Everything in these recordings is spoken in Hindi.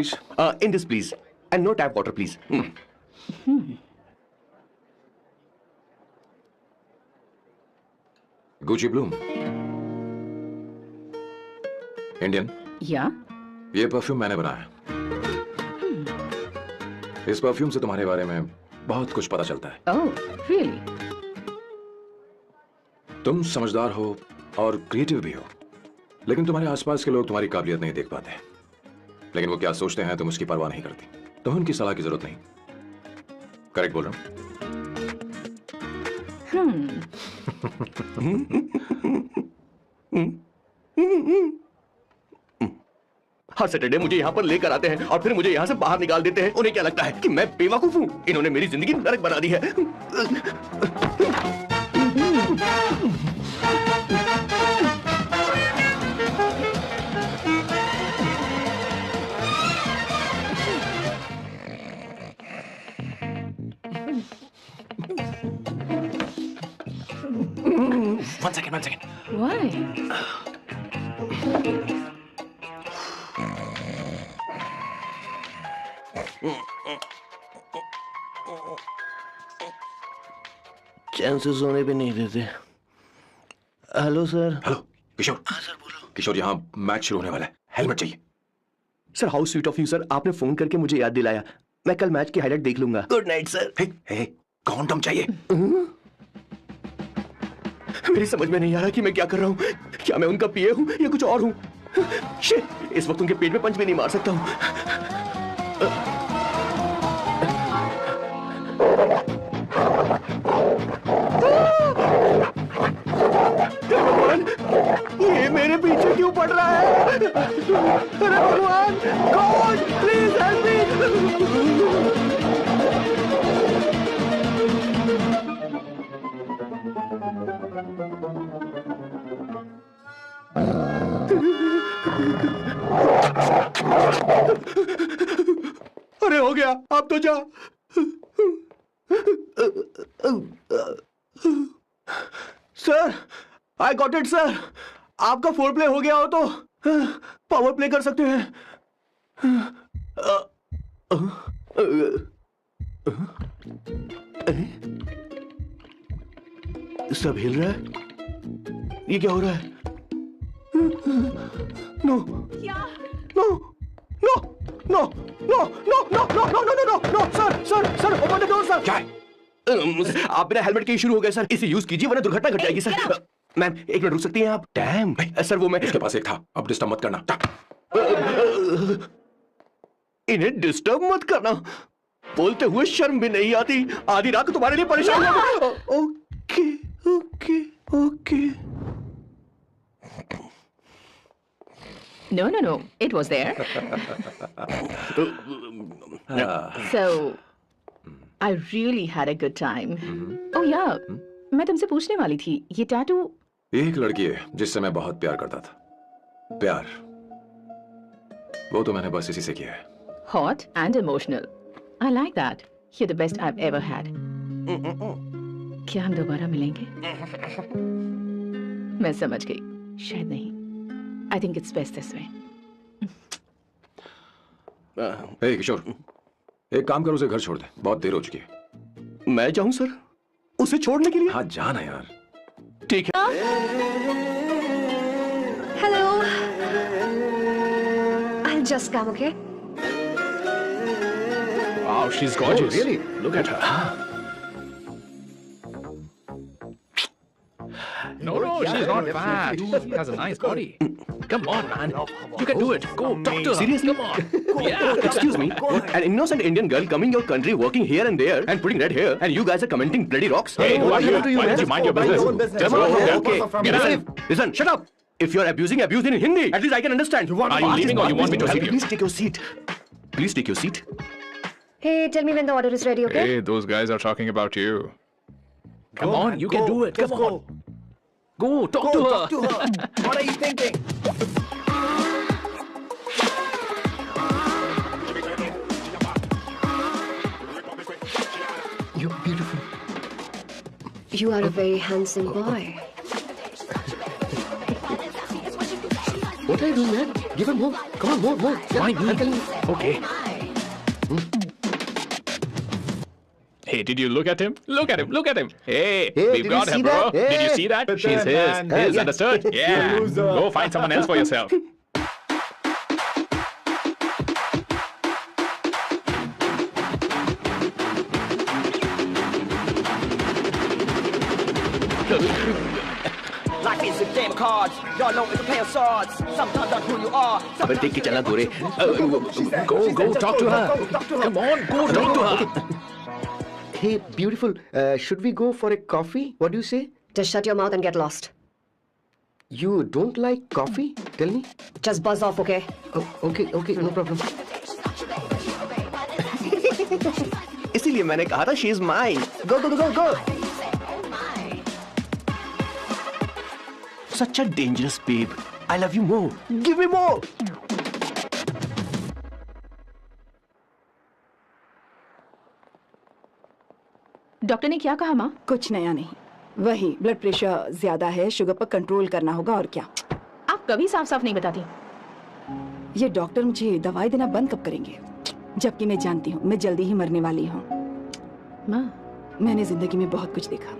please? In this, please. And no tap water, please. Gucci Bloom. Indian. या ये परफ्यूम मैंने बनाया। इस परफ्यूम से तुम्हारे बारे में बहुत कुछ पता चलता है। Oh really? तुम समझदार हो और क्रिएटिव भी हो, लेकिन तुम्हारे आसपास के लोग तुम्हारी काबिलियत नहीं देख पाते। लेकिन वो क्या सोचते हैं तुम उसकी परवाह नहीं करती। तुम्हें उनकी सलाह की जरूरत नहीं। करेक्ट बोल रहा हूं? हर सैटरडे मुझे यहाँ पर लेकर आते हैं और फिर मुझे यहाँ से बाहर निकाल देते हैं। उन्हें क्या लगता है कि मैं बेवकूफ हूँ? इन्होंने मेरी जिंदगी नरक बना दी है। One second. Why? चैन से सोने भी नहीं देते। Hello sir. हेलो किशोर। हाँ सर बोलो। किशोर, यहाँ मैच शुरू होने वाला है, हेलमेट चाहिए। Sir how sweet of you sir, आपने फोन करके मुझे याद दिलाया। मैं कल मैच की हाईलाइट देख लूंगा। Good night sir. Hey, condom चाहिए। मेरी समझ में नहीं आ रहा कि मैं क्या कर रहा हूँ। क्या मैं उनका पीए हूँ या कुछ और हूँ? शिट, इस वक्त उनके पेट में पंच भी नहीं मार सकता हूँ। भगवान, ये मेरे पीछे क्यों पड़ रहा है? अरे भगवान, गॉड प्लीज हेल्प मी। अरे हो गया, अब तो जा। Sir, I got it sir. आपका फोर प्ले हो गया हो तो पावर प्ले कर सकते हैं। सब हिल रहा है। ये क्या हो रहा है? No no no no no no no no no no no no sir sir sir open the door sir. क्या है? आप बिना हेलमेट के शुरू हो गए सर। इसे यूज कीजिए वरना दुर्घटना घट जाएगी सर। मैम एक मिनट रुक सकती हैं आप? डैम सर, वो मैं उसके पास एक था, अब डिस्टर्ब मत करना। इन्हें डिस्टर्ब मत करना बोलते हुए शर्म भी नहीं आती। आधी रात को तुम्हारे लिए परेशान हो। Okay okay okay. No, it was there. So, I really had a good time. Oh yeah, मैं तुमसे पूछने वाली थी, ये टैटू। एक लड़की है जिससे मैं बहुत प्यार करता था। प्यार, वो तो मैंने बस इसी से किया है। Hot and emotional. I like that. You're the best I've ever had. क्या हम दोबारा मिलेंगे? मैं समझ गई, शायद नहीं। I think it's best this way. हे किशोर, एक काम कर, उसे घर छोड़ दे, बहुत देर हो चुकी है। मैं जाऊं सर उसे छोड़ने के लिए? हाँ जाना यार। ठीक है। Hello. I'll just come, okay? Wow, she's gorgeous. Oh, really? Look at her. No, she's not fat. She has a nice body. Come on, man. You can do it. Go, talk to her. Seriously? Come on. Yeah. Excuse me, an innocent Indian girl coming your country, working here and there, and putting red hair, and you guys are commenting bloody rocks. Hey, who are you? happened to Why man? don't you mind your business? Just go from there. Okay, Get listen, out. listen, shut up. If you're abusing in Hindi, at least I can understand. Are you leaving or you want me to help you? Please take your seat. Please take your seat. Hey, tell me when the order is ready, okay? Hey, those guys are talking about you. Come on, you can do it. Come on. Go, talk to her. What are you thinking? You're beautiful. You are a very handsome boy. What are you doing, man? Give her more. Come on, more. Yeah, Why me? I'm telling you. Okay. Hey, did you look at him? Look at him. Look at him. Hey, Hey, we've did got you him, see bro. that? Did you Hey. see that? But She's then, his. man. His, Yeah. understood? Yeah. loser. Go find someone else for yourself. Life is a game of cards. Y'all know it's a pair of swords. Sometimes not who you are. अबे देख के चलना गोरे. Go, talk to her. Come on, go talk to her. Hey, beautiful. Should we go for a coffee? What do you say? Just shut your mouth and get lost. You don't like coffee? Tell me. Just buzz off, okay? Oh, okay, no problem. इसीलिए मैंने कहा था she is mine. Go. Such a dangerous babe. I love you more. Give me more. Doctor ने क्या कहा माँ? कुछ नया नहीं, वही ब्लड प्रेशर ज्यादा है, शुगर पर कंट्रोल करना होगा और क्या. आप कभी साफ साफ नहीं बताती. ये डॉक्टर मुझे दवाई देना बंद कब करेंगे, जबकि मैं जानती हूँ मैं जल्दी ही मरने वाली हूँ. माँ, मैंने जिंदगी में बहुत कुछ देखा,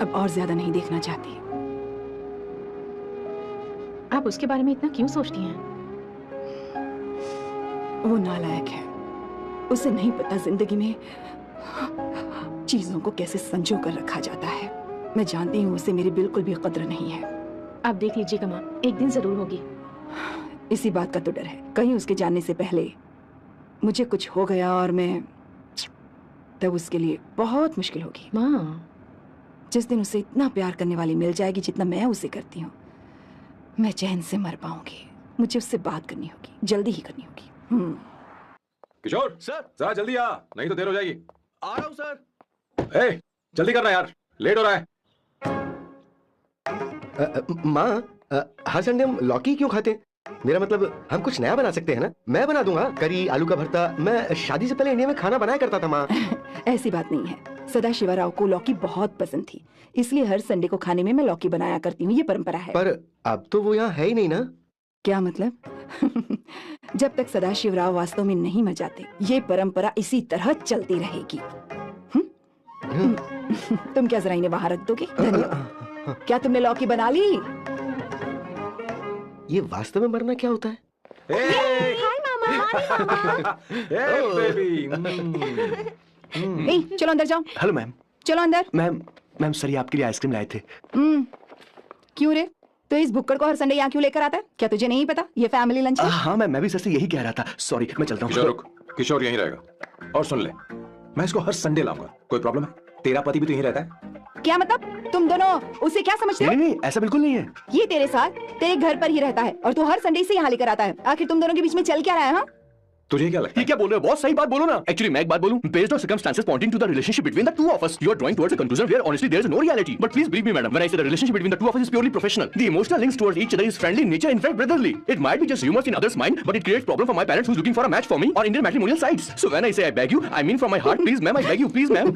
अब और ज्यादा नहीं देखना चाहती. आप उसके बारे में इतना क्यों सोचती हैं? वो नालायक है, उसे नहीं पता जिंदगी में चीजों को कैसे संजो कर रखा जाता है. मैं जानती हूँ उसे मेरी बिल्कुल भी कद्र नहीं है. आप देख लीजिएगा माँ, एक दिन जरूर होगी. इसी बात का तो डर है, कहीं उसके जानने से पहले मुझे कुछ हो गया और मैं, तब उसके लिए बहुत मुश्किल होगी. माँ, जिस दिन उसे इतना प्यार करने वाली मिल जाएगी जितना मैं उसे करती हूँ, मैं चैन से मर पाऊंगी. मुझे उससे बात करनी होगी, जल्दी ही करनी होगी. किशोर सर. जरा जल्दी आ, नहीं तो देर हो जाएगी. आ रहा हूँ सर. ए, जल्दी करना यार, लेट हो रहा है. माँ, हर संडे हम लौकी क्यों खाते हैं? मेरा मतलब हम कुछ नया बना सकते हैं ना. मैं बना दूंगा करी आलू का भरता. मैं शादी से पहले इंडिया में खाना बनाया करता था माँ. ऐसी बात नहीं है, सदाशिवराव को लौकी बहुत पसंद थी, इसलिए हर संडे को खाने में मैं लौकी बनाया करती हूँ. ये परंपरा है. पर अब तो वो यहाँ है ही नहीं ना. क्या मतलब? जब तक सदाशिवराव वास्तव में नहीं मर जाते, ये परंपरा इसी तरह चलती रहेगी. तुम क्या जरा इन्हें बाहर रख दोगे? धन्यवाद. क्या तुमने लौकी बना ली? ये वास्तव में मरना क्या होता है? चलो अंदर जाओ. Hello ma'am. चलो अंदर. मैम सर ये आपके लिए आइसक्रीम लाए थे. क्यों रे? तो इस बुक्कड़ को हर संडे यहाँ क्यों लेकर आता है? क्या तुझे नहीं पता ये फैमिली लंच है? हाँ मैम, मैं भी सर से यही कह रहा था. सॉरी, मैं चलता किशोर हूँ. रुक, किशोर यहीं रहेगा. और सुन ले, मैं इसको हर संडे लाऊंगा. कोई प्रॉब्लम है? तेरा पति भी तो यहीं रहता है. क्या मतलब? तुम दोनों उसे क्या समझते हो? नहीं, ऐसा बिल्कुल नहीं है. ये तेरे साथ तेरे घर पर ही रहता है और तू हर संडे से यहाँ लेकर आता है. आखिर तुम दोनों के बीच में चल क्या रहा है? हाँ, तुझे क्या लगता ये है? क्या बोल रहे हो बॉस? सही बात बोलो ना. एक्चुअली मैं एक बात बोलूं, based on circumstances pointing to the relationship between the two of us, you are drawing towards a conclusion where honestly there is no reality. But please believe me madam, when I say the relationship between the two of us is purely professional. The emotional links towards each other is friendly in nature, in fact brotherly. It might be just humour in others mind, but it creates problem for my parents who is looking for a match for me on Indian matrimonial sites. So when I say I beg you, I mean from my heart, please ma'am, I beg you, please ma'am.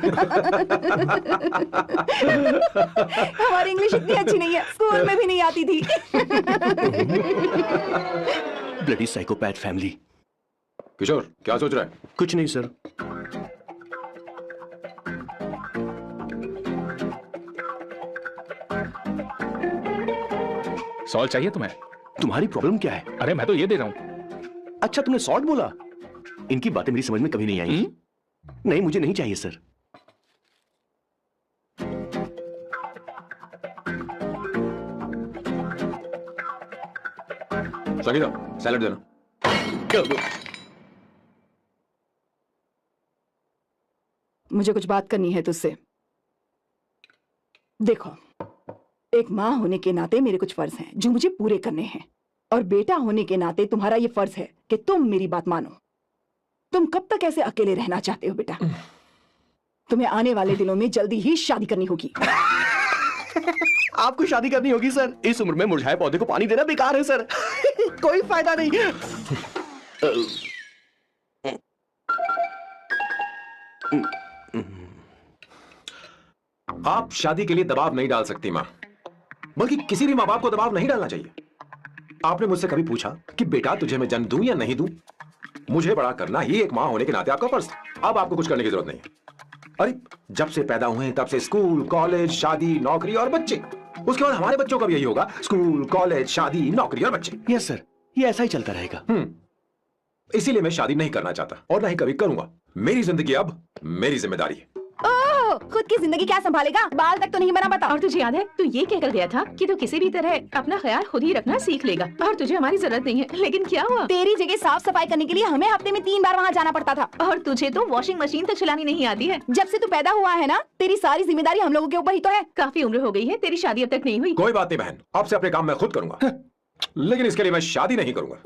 हमारी इंग्लिश इतनी अच्छी नहीं है, स्कूल में भी नहीं आती थी. Bloody psychopath family. किशोर क्या सोच रहा है? कुछ नहीं सर. सॉल्ट चाहिए तुम्हें? तुम्हारी प्रॉब्लम क्या है? अरे मैं तो ये दे रहा हूँ. अच्छा तुमने सॉल्ट बोला. इनकी बातें मेरी समझ में कभी नहीं आई. नहीं, मुझे नहीं चाहिए सर. संगीता, सैलेड देना. मुझे कुछ बात करनी है तुझसे. देखो, एक माँ होने के नाते मेरे कुछ फर्ज हैं जो मुझे पूरे करने हैं, और बेटा होने के नाते तुम्हारा ये फर्ज है कि तुम मेरी बात मानो. तुम कब तक ऐसे अकेले रहना चाहते हो बेटा? तुम्हें आने वाले दिनों में जल्दी ही शादी करनी होगी. आपको शादी करनी होगी सर? इस उम्र में मुरझाए पौधे को पानी देना बेकार है सर. कोई फायदा नहीं. आप शादी के लिए दबाव नहीं डाल सकती माँ, बल्कि किसी भी माँ बाप को दबाव नहीं डालना चाहिए. आपने मुझसे कभी पूछा कि बेटा तुझे मैं जन्म दूं या नहीं दूं? मुझे बड़ा करना ही एक माँ होने के नाते आपका फर्ज था। अब आपको कुछ करने की जरूरत नहीं है। अरे जब से पैदा हुए हैं तब से स्कूल, कॉलेज, शादी, नौकरी और बच्चे। उसके बाद हमारे बच्चों का भी यही होगा, स्कूल, कॉलेज, शादी, नौकरी और बच्चे। यस सर, ये ऐसा ही चलता रहेगा। इसीलिए मैं शादी नहीं करना चाहता और ना ही कभी करूंगा। मेरी जिंदगी अब मेरी जिम्मेदारी है। ओह, खुद की जिंदगी क्या संभालेगा? बाल तक तो नहीं बना पता। और तुझे याद है तू ये कहकर गया था कि तू किसी भी तरह अपना ख्याल खुद ही रखना सीख लेगा और तुझे हमारी जरूरत नहीं है, लेकिन क्या हुआ? तेरी जगह साफ सफाई करने के लिए हमें हफ्ते में 3 बार वहाँ जाना पड़ता था। और तुझे तो वॉशिंग मशीन तक चलानी नहीं आती है। जब से तू पैदा हुआ है ना, तेरी सारी जिम्मेदारी हम लोगों के ऊपर ही तो है। काफी उम्र हो गई है, तेरी शादी अब तक नहीं हुई। कोई बात नहीं बहन, अब से अपने काम मैं खुद करूंगा, लेकिन इसके लिए मैं शादी नहीं करूंगा।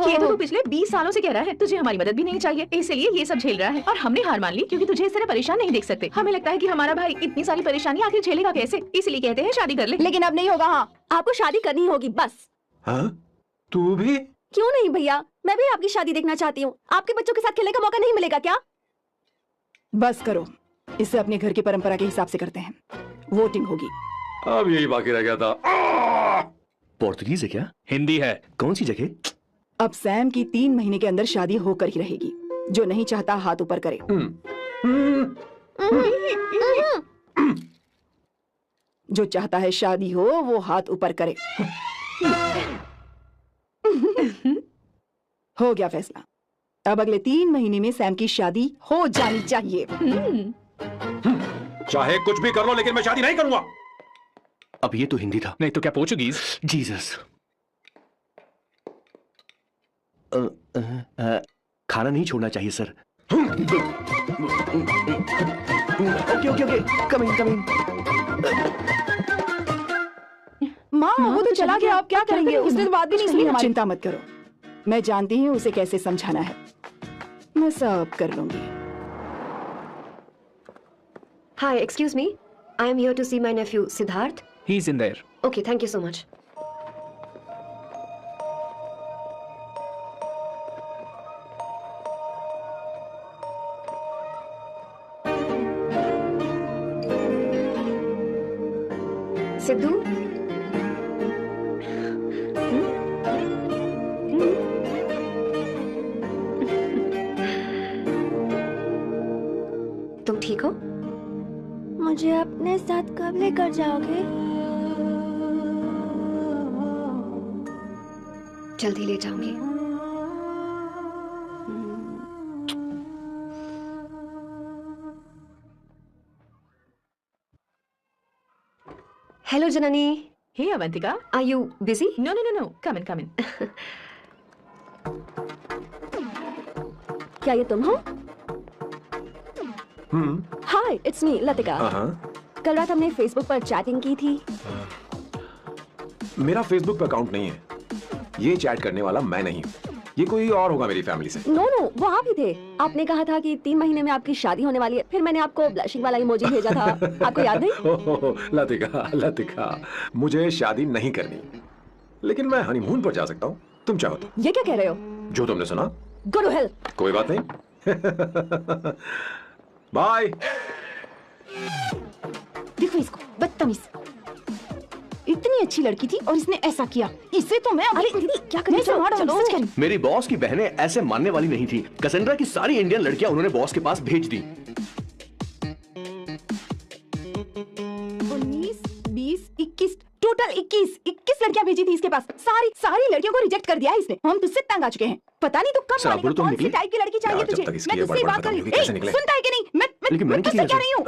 ये तो तू पिछले 20 सालों से कह रहा है। तुझे हमारी मदद भी नहीं चाहिए, इसलिए ये सब झेल रहा है और हमने हार मान ली क्योंकि तुझे इस तरह परेशान नहीं देख सकते। हमें लगता है कि हमारा भाई इतनी सारी परेशानी आखिर झेलेगा कैसे, इसलिए कहते हैं शादी कर ले। लेकिन अब नहीं होगा। हाँ, आपको शादी करनी होगी बस। हाँ? तू भी? क्यों नहीं भैया, मैं भी आपकी शादी देखना चाहती हूँ। आपके बच्चों के साथ खेलने का मौका नहीं मिलेगा क्या? बस करो, इसे अपने घर की परंपरा के हिसाब से करते हैं। वोटिंग होगी। अब यही बाकी रह गया था। पोर्तुगीज है क्या? हिंदी है। कौन सी जगह? अब सैम की 3 महीने के अंदर शादी होकर ही रहेगी। जो नहीं चाहता हाथ ऊपर करे। जो चाहता है शादी हो वो हाथ ऊपर करे। हो गया फैसला। अब अगले 3 महीने में सैम की शादी हो जानी चाहिए। चाहे कुछ भी कर लो, लेकिन मैं शादी नहीं करूंगा। अब ये तो हिंदी था। नहीं तो क्या पोर्चुगीज? जीसस। खाना नहीं छोड़ना चाहिए sir. Okay okay okay, coming coming. माँ वो तो चला गया, अब क्या करेंगे? उसने तो बात भी नहीं सुनी हमारी। चिंता मत करो, मैं जानती हूँ उसे कैसे समझाना है। मैं सब कर लूंगी। Hi, excuse me. I am here to see my nephew Siddharth. He's in there. Okay, thank you so much. Sidhu, तुम ठीक हो? मुझे अपने साथ कब लेकर जाओगे? जल्दी ले जाऊंगी। Hello Janani. Hey Avantika, Are you busy? no, come in. क्या ये तुम हो? हाय, इट्स मी लतिका। कल रात हमने फेसबुक पर चैटिंग की थी। मेरा फेसबुक पे अकाउंट नहीं है। ये चैट करने वाला मैं नहीं हूँ, ये कोई और होगा मेरी फैमिली से। नो, वो आप ही थे। आपने कहा था कि 3 महीने में आपकी शादी होने वाली है। फिर मैंने आपको ब्लशिंग वाला इमोजी भेजा था, आपको याद नहीं? लतिका, मुझे शादी नहीं करनी, लेकिन मैं हनीमून पर जा सकता हूँ, तुम चाहो तो। ये क्या कह रहे हो? जो तुमने सुना। Go to hell. कोई बात नहीं। बाय। देखो इसको, बदतमीज। इतनी अच्छी लड़की थी और इसने ऐसा किया। इसे तो मैं अरे दीदी क्या कर रही हो? मेरी बॉस की बहनें ऐसे मानने वाली नहीं थी। कैसेंड्रा की सारी इंडियन लड़कियां उन्होंने बॉस के पास भेज दी। 19, 20, 21 टोटल 21 लड़कियां भेजी थी इसके पास। सारी लड़कियों को रिजेक्ट कर दिया है इसने। हम तुझसे तंग आ चुके हैं। पता नहीं तो कब सर, आप बोलो तो कौन सी निकले। टाइप की लड़की चाहिए तुझे? मैं तुझसे बात कर रही हूँ। सुनता है कि नहीं? मैं तुझसे कह रही हूँ।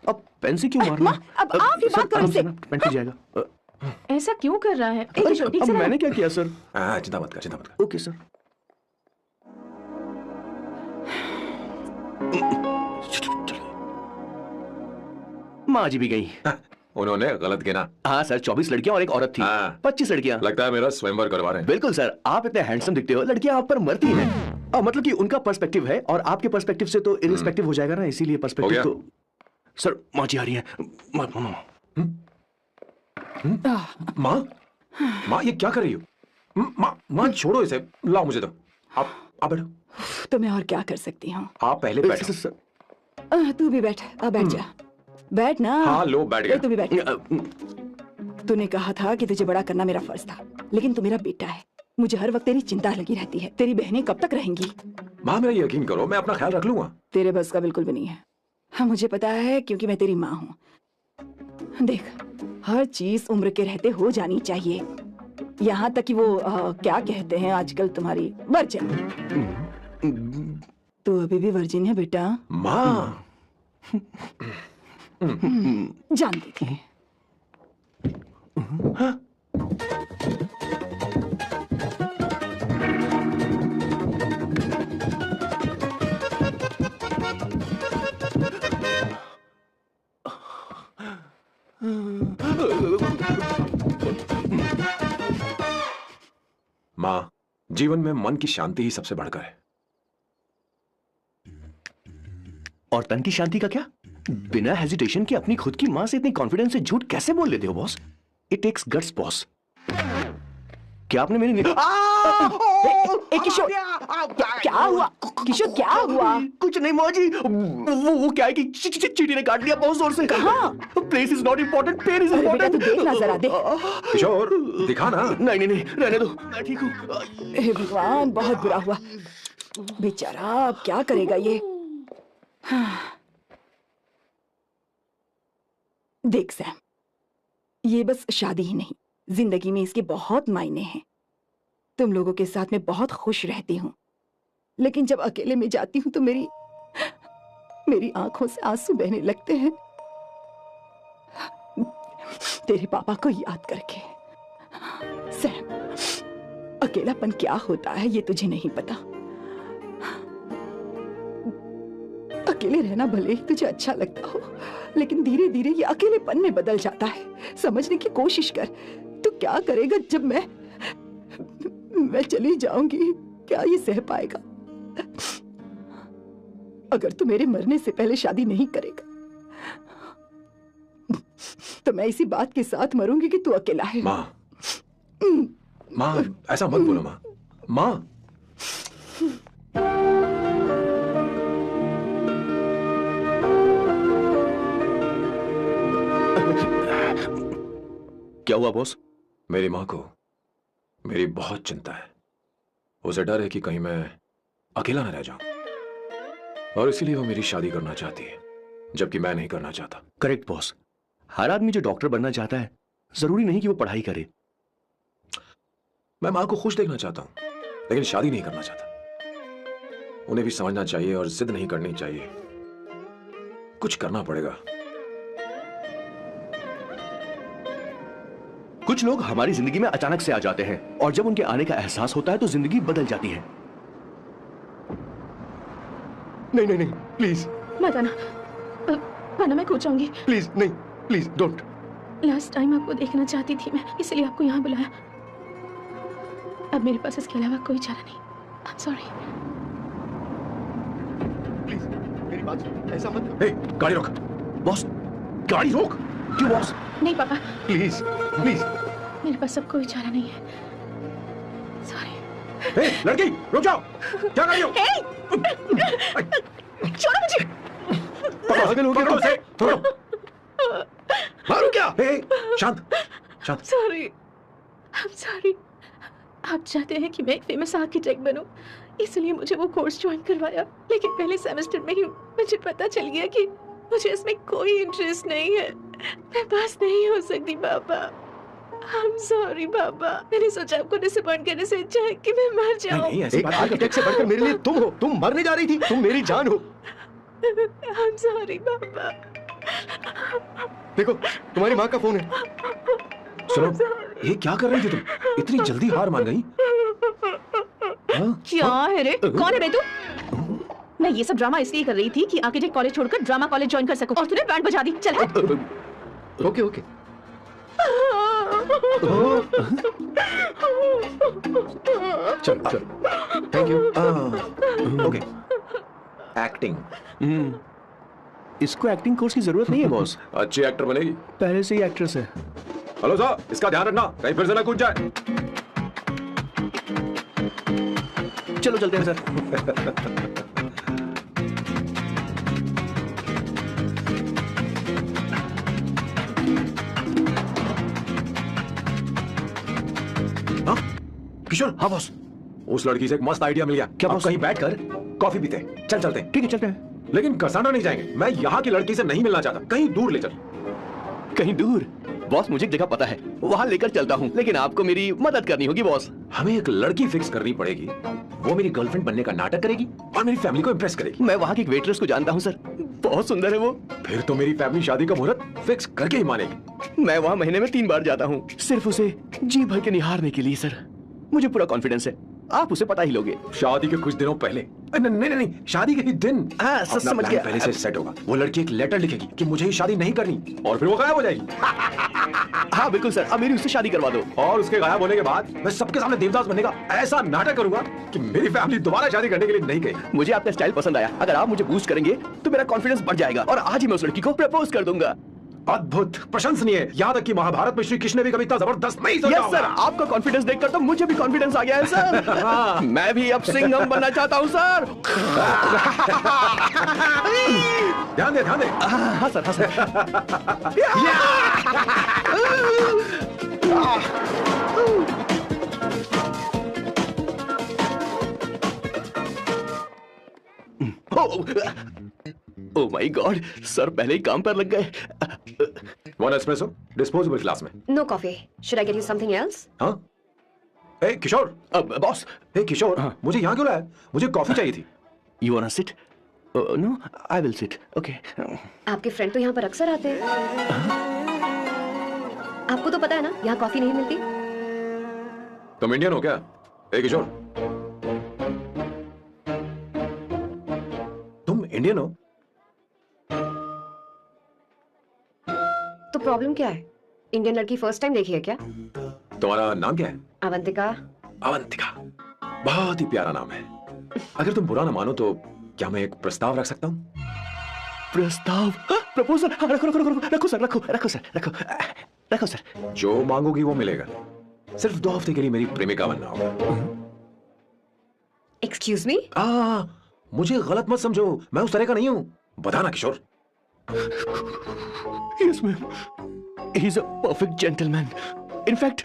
अब पेन से क्यों मार रहा है? अब आप ही बात करो इससे। पेन टूट जाएगा। ऐसा क्यों कर रहा है? एक मिनट, ठीक अब से मैंने क्या किया सर? चिंता मत कर। Okay sir. माँ जी भी गई। उन्होंने गलत गिना। हाँ सर, 24 लड़कियां और एक औरत थी। 25 लड़कियां। लगता है मेरा स्वयंवर करवा रहे हैं। बिल्कुल सर, आप इतने हैंडसम दिखते हो, लड़कियां आप पर मरती हैं। मतलब कि उनका पर्सपेक्टिव है और आपके पर्सपेक्टिव से तो इरिस्पेक्टिव हो जाएगा ना, इसीलिए पर्सपेक्टिव तो। सर माँ जी आ रही है। माँ ये क्या कर रही हो? माँ छोड़ो इसे, लाओ मुझे दो। आप बैठो। तो मैं और क्या कर सकती हूँ? आप पहले बैठो। तू भी बैठ, अब बैठ जा। बैठ ना। हाँ लो, बैठ गया। तू भी बैठ। तूने कहा था कि तुझे बड़ा करना मेरा फर्ज था। लेकिन तू मेरा बेटा है, मुझे हर वक्त तेरी चिंता लगी रहती है। तेरी बहनें कब तक रहेंगी? माँ मेरा यकीन करो, मैं अपना ख्याल रख लूंगा। तेरे बस का बिल्कुल भी नहीं है। हाँ मुझे पता है, क्योंकि मैं तेरी माँ हूँ। देख, हर चीज उम्र के रहते हो जानी चाहिए, यहाँ तक कि वो क्या कहते हैं आजकल तुम्हारी वर्जिन। तू अभी भी वर्जिन है बेटा? माँ जानती थी। माँ, जीवन में मन की शांति ही सबसे बढ़कर है। और तन की शांति का क्या? बिना हेजिटेशन के अपनी खुद की मां से इतनी कॉन्फिडेंस से झूठ कैसे बोल लेते हो boss? It takes guts boss. क्या आपने मेरी किशोर, क्या हुआ? किशोर क्या हुआ? कुछ नहीं मौजी, वो क्या है कि चींटी ने काट लिया बहुत जोर से। कहाँ? Place is not important, pain is बेटा इम्पोर्टेंट। तू देखना जरा, देख। किशोर दिखा ना। नहीं नहीं रहने दो, मैं ठीक हूँ। हे भगवान, बहुत बुरा हुआ बेचारा, अब क्या करेगा ये? देख सैम, ये बस शादी ही नहीं, जिंदगी में इसके बहुत मायने हैं। तुम लोगों के साथ मैं बहुत खुश रहती हूँ, लेकिन जब अकेले में जाती हूँ तो मेरी आंखों से आंसू बहने लगते हैं, तेरे पापा को याद करके। सैम, अकेलापन क्या होता है ये तुझे नहीं पता। अकेले रहना भले ही तुझे अच्छा लगता हो, लेकिन धीरे धीरे ये अकेलेपन में बदल जाता है। समझने की कोशिश कर। तू क्या करेगा जब मैं चली जाऊंगी? क्या ये सह पाएगा? अगर तू मेरे मरने से पहले शादी नहीं करेगा तो मैं इसी बात के साथ मरूंगी कि तू अकेला है। माँ, माँ ऐसा मत बोलो माँ। माँ क्या हुआ बॉस? मेरी माँ को मेरी बहुत चिंता है। उसे डर है कि कहीं मैं अकेला न रह जाऊं, और इसीलिए वो मेरी शादी करना चाहती है, जबकि मैं नहीं करना चाहता। करेक्ट बॉस, हर आदमी जो डॉक्टर बनना चाहता है जरूरी नहीं कि वो पढ़ाई करे। मैं माँ को खुश देखना चाहता हूं, लेकिन शादी नहीं करना चाहता। उन्हें भी समझना चाहिए और जिद नहीं करनी चाहिए। कुछ करना पड़ेगा। कुछ लोग हमारी जिंदगी में अचानक से आ जाते हैं, और जब उनके आने का एहसास होता है तो जिंदगी बदल जाती है। नहीं नहीं नहीं, प्लीज मत आना, वरना मैं कूद जाऊंगी। प्लीज नहीं, प्लीज डोंट। लास्ट टाइम आपको देखना चाहती थी मैं, इसलिए आपको यहाँ बुलाया। अब मेरे पास इसके अलावा कोई चारा नहीं। I'm sorry। प्लीज मेरी बात सुन, ऐसा मत। हे, गाड़ी रोक। बॉस, गाड़ी रोक। क्यों बॉस? नहीं पापा, प्लीज प्लीज। मेरे पास अब कोई चारा नहीं है। सॉरी। हे, लड़की रुक जाओ। क्या कर रही हो? छोड़ो मुझे। पागल हो गया उसे। छोड़ो। मारो क्या? हे, शांत शांत। Sorry, I'm sorry। आप चाहते हैं कि मैं एक फेमस आर्किटेक्ट बनूं, इसलिए मुझे वो कोर्स ज्वाइन करवाया, लेकिन पहले सेमेस्टर में ही मुझे पता चल गया कि मुझे इसमें कोई इंटरेस्ट नहीं है। मैं पास नहीं हो सकती पापा। I'm sorry पापा। मैंने सोचा आपको डिसअपॉइंट करने से अच्छा है कि मैं मर जाऊं। नहीं, ऐसी एक बात आर्किटेक्ट से बढ़कर मेरे लिए तुम हो। तुम मरने जा रही थी, तुम मेरी जान हो। I'm sorry पापा। देखो, तुम्हारी माँ का फोन है। सुनो, ये क्या कर रही थी तुम? इतनी जल्दी हार मान गई? क्या है रे? कौन है बे तू? मैं ये सब ड्रामा इसलिए कर रही थी कि आर्किटेक्ट कॉलेज छोड़कर ड्रामा कॉलेज ज्वाइन कर सकूं, और तूने बैंड बजा दी। चल हट। Okay okay. चल चल। Thank you. ओके। एक्टिंग। इसको एक्टिंग कोर्स की जरूरत नहीं है बॉस। अच्छी एक्टर बनेगी। पहले से ही एक्ट्रेस है। हेलो साहब, इसका ध्यान रखना, कहीं फिर से ना कूद जाए। चलो चलते हैं सर। किशोर। हाँ बॉस, उस लड़की से एक मस्त आइडिया मिल गया। क्या बॉस? कहीं बैठकर कॉफी पीते हैं। चल चलते हैं। ठीक है चलते हैं। लेकिन कसाना नहीं जाएंगे। मैं यहाँ की लड़की से नहीं मिलना चाहता। कहीं दूर ले चल। कहीं दूर? बॉस मुझे एक जगह पता है, वहाँ लेकर चलता हूँ, लेकिन आपको मेरी मदद करनी होगी बॉस। हमें एक लड़की फिक्स करनी पड़ेगी, वो मेरी गर्लफ्रेंड बनने का नाटक करेगी और मेरी फैमिली को इम्प्रेस करेगी। मैं वहाँ की एक वेट्रेस को जानता हूँ सर, बहुत सुंदर है वो। फिर तो मेरी फैमिली शादी का मुहूर्त फिक्स करके ही मानेगी। मैं वहाँ महीने में 3 बार जाता हूँ, सिर्फ उसे जी भर के निहारने के लिए सर। मुझे पूरा कॉन्फिडेंस है आप उसे पता ही लोगे। शादी के कुछ दिनों पहले, नहीं, शादी के ही दिन हाँ, समझ गया। पहले से सेट होगा। वो लड़की एक लेटर लिखेगी कि मुझे ही शादी नहीं करनी, और फिर वो गायब हो जाएगी। हाँ बिल्कुल सर, अब मेरी उससे शादी करवा दो। और उसके गायब होने के बाद मैं सबके सामने देवदास बनने का ऐसा नाटक करूंगा कि मेरी फैमिली दोबारा शादी करने के लिए नहीं कहेगी। मुझे आपका स्टाइल पसंद आया। अगर आप मुझे बूस्ट करेंगे तो मेरा कॉन्फिडेंस बढ़ जाएगा और आज ही मैं उस लड़की को प्रपोज कर दूंगा। अद्भुत, प्रशंसनीय। यहाँ तक कि महाभारत में श्री कृष्ण ने भी कभी इतना जबरदस्त नहीं सोचा सर, आपका कॉन्फिडेंस देखकर तो मुझे भी कॉन्फिडेंस आ गया है सर। मैं भी अब सिंघम बनना चाहता हूँ सर। ध्यान दे, ध्यान दे। हाँ सर, हाँ sir. Oh my god, sir पहले ही काम पर लग गए। वन एस्प्रेसो, डिस्पोजेबल ग्लास में। No coffee, should I get you something else? हाँ? ए किशोर। बॉस। ए किशोर, मुझे यहाँ क्यों लाया? मुझे कॉफी चाहिए थी। You wanna sit? No, I will sit. Okay. आपके फ्रेंड तो यहाँ पर अक्सर आते हैं। आपको तो पता है ना यहाँ कॉफी नहीं मिलती। तुम इंडियन हो क्या? ए किशोर, तुम इंडियन हो? तो प्रॉब्लम क्या है? इंडियन लड़की फर्स्ट टाइम देखी है क्या? तुम्हारा नाम क्या है? अवंतिका। अवंतिका, बहुत ही प्यारा नाम है। अगर तुम बुरा ना मानो तो क्या मैं एक प्रस्ताव रख सकता हूँ? प्रस्ताव? प्रपोजल? हाँ, रखो रखो रखो रखो सर, रखो रखो सर, रखो रखो सर। जो मांगोगी वो मिलेगा। सिर्फ 2 हफ्ते के लिए मेरी प्रेमिका बनना होगा। Excuse me? मुझे गलत मत समझो, मैं उस तरह का नहीं हूँ। बताना किशोर। Yes, ma'am. He's a perfect gentleman. In fact,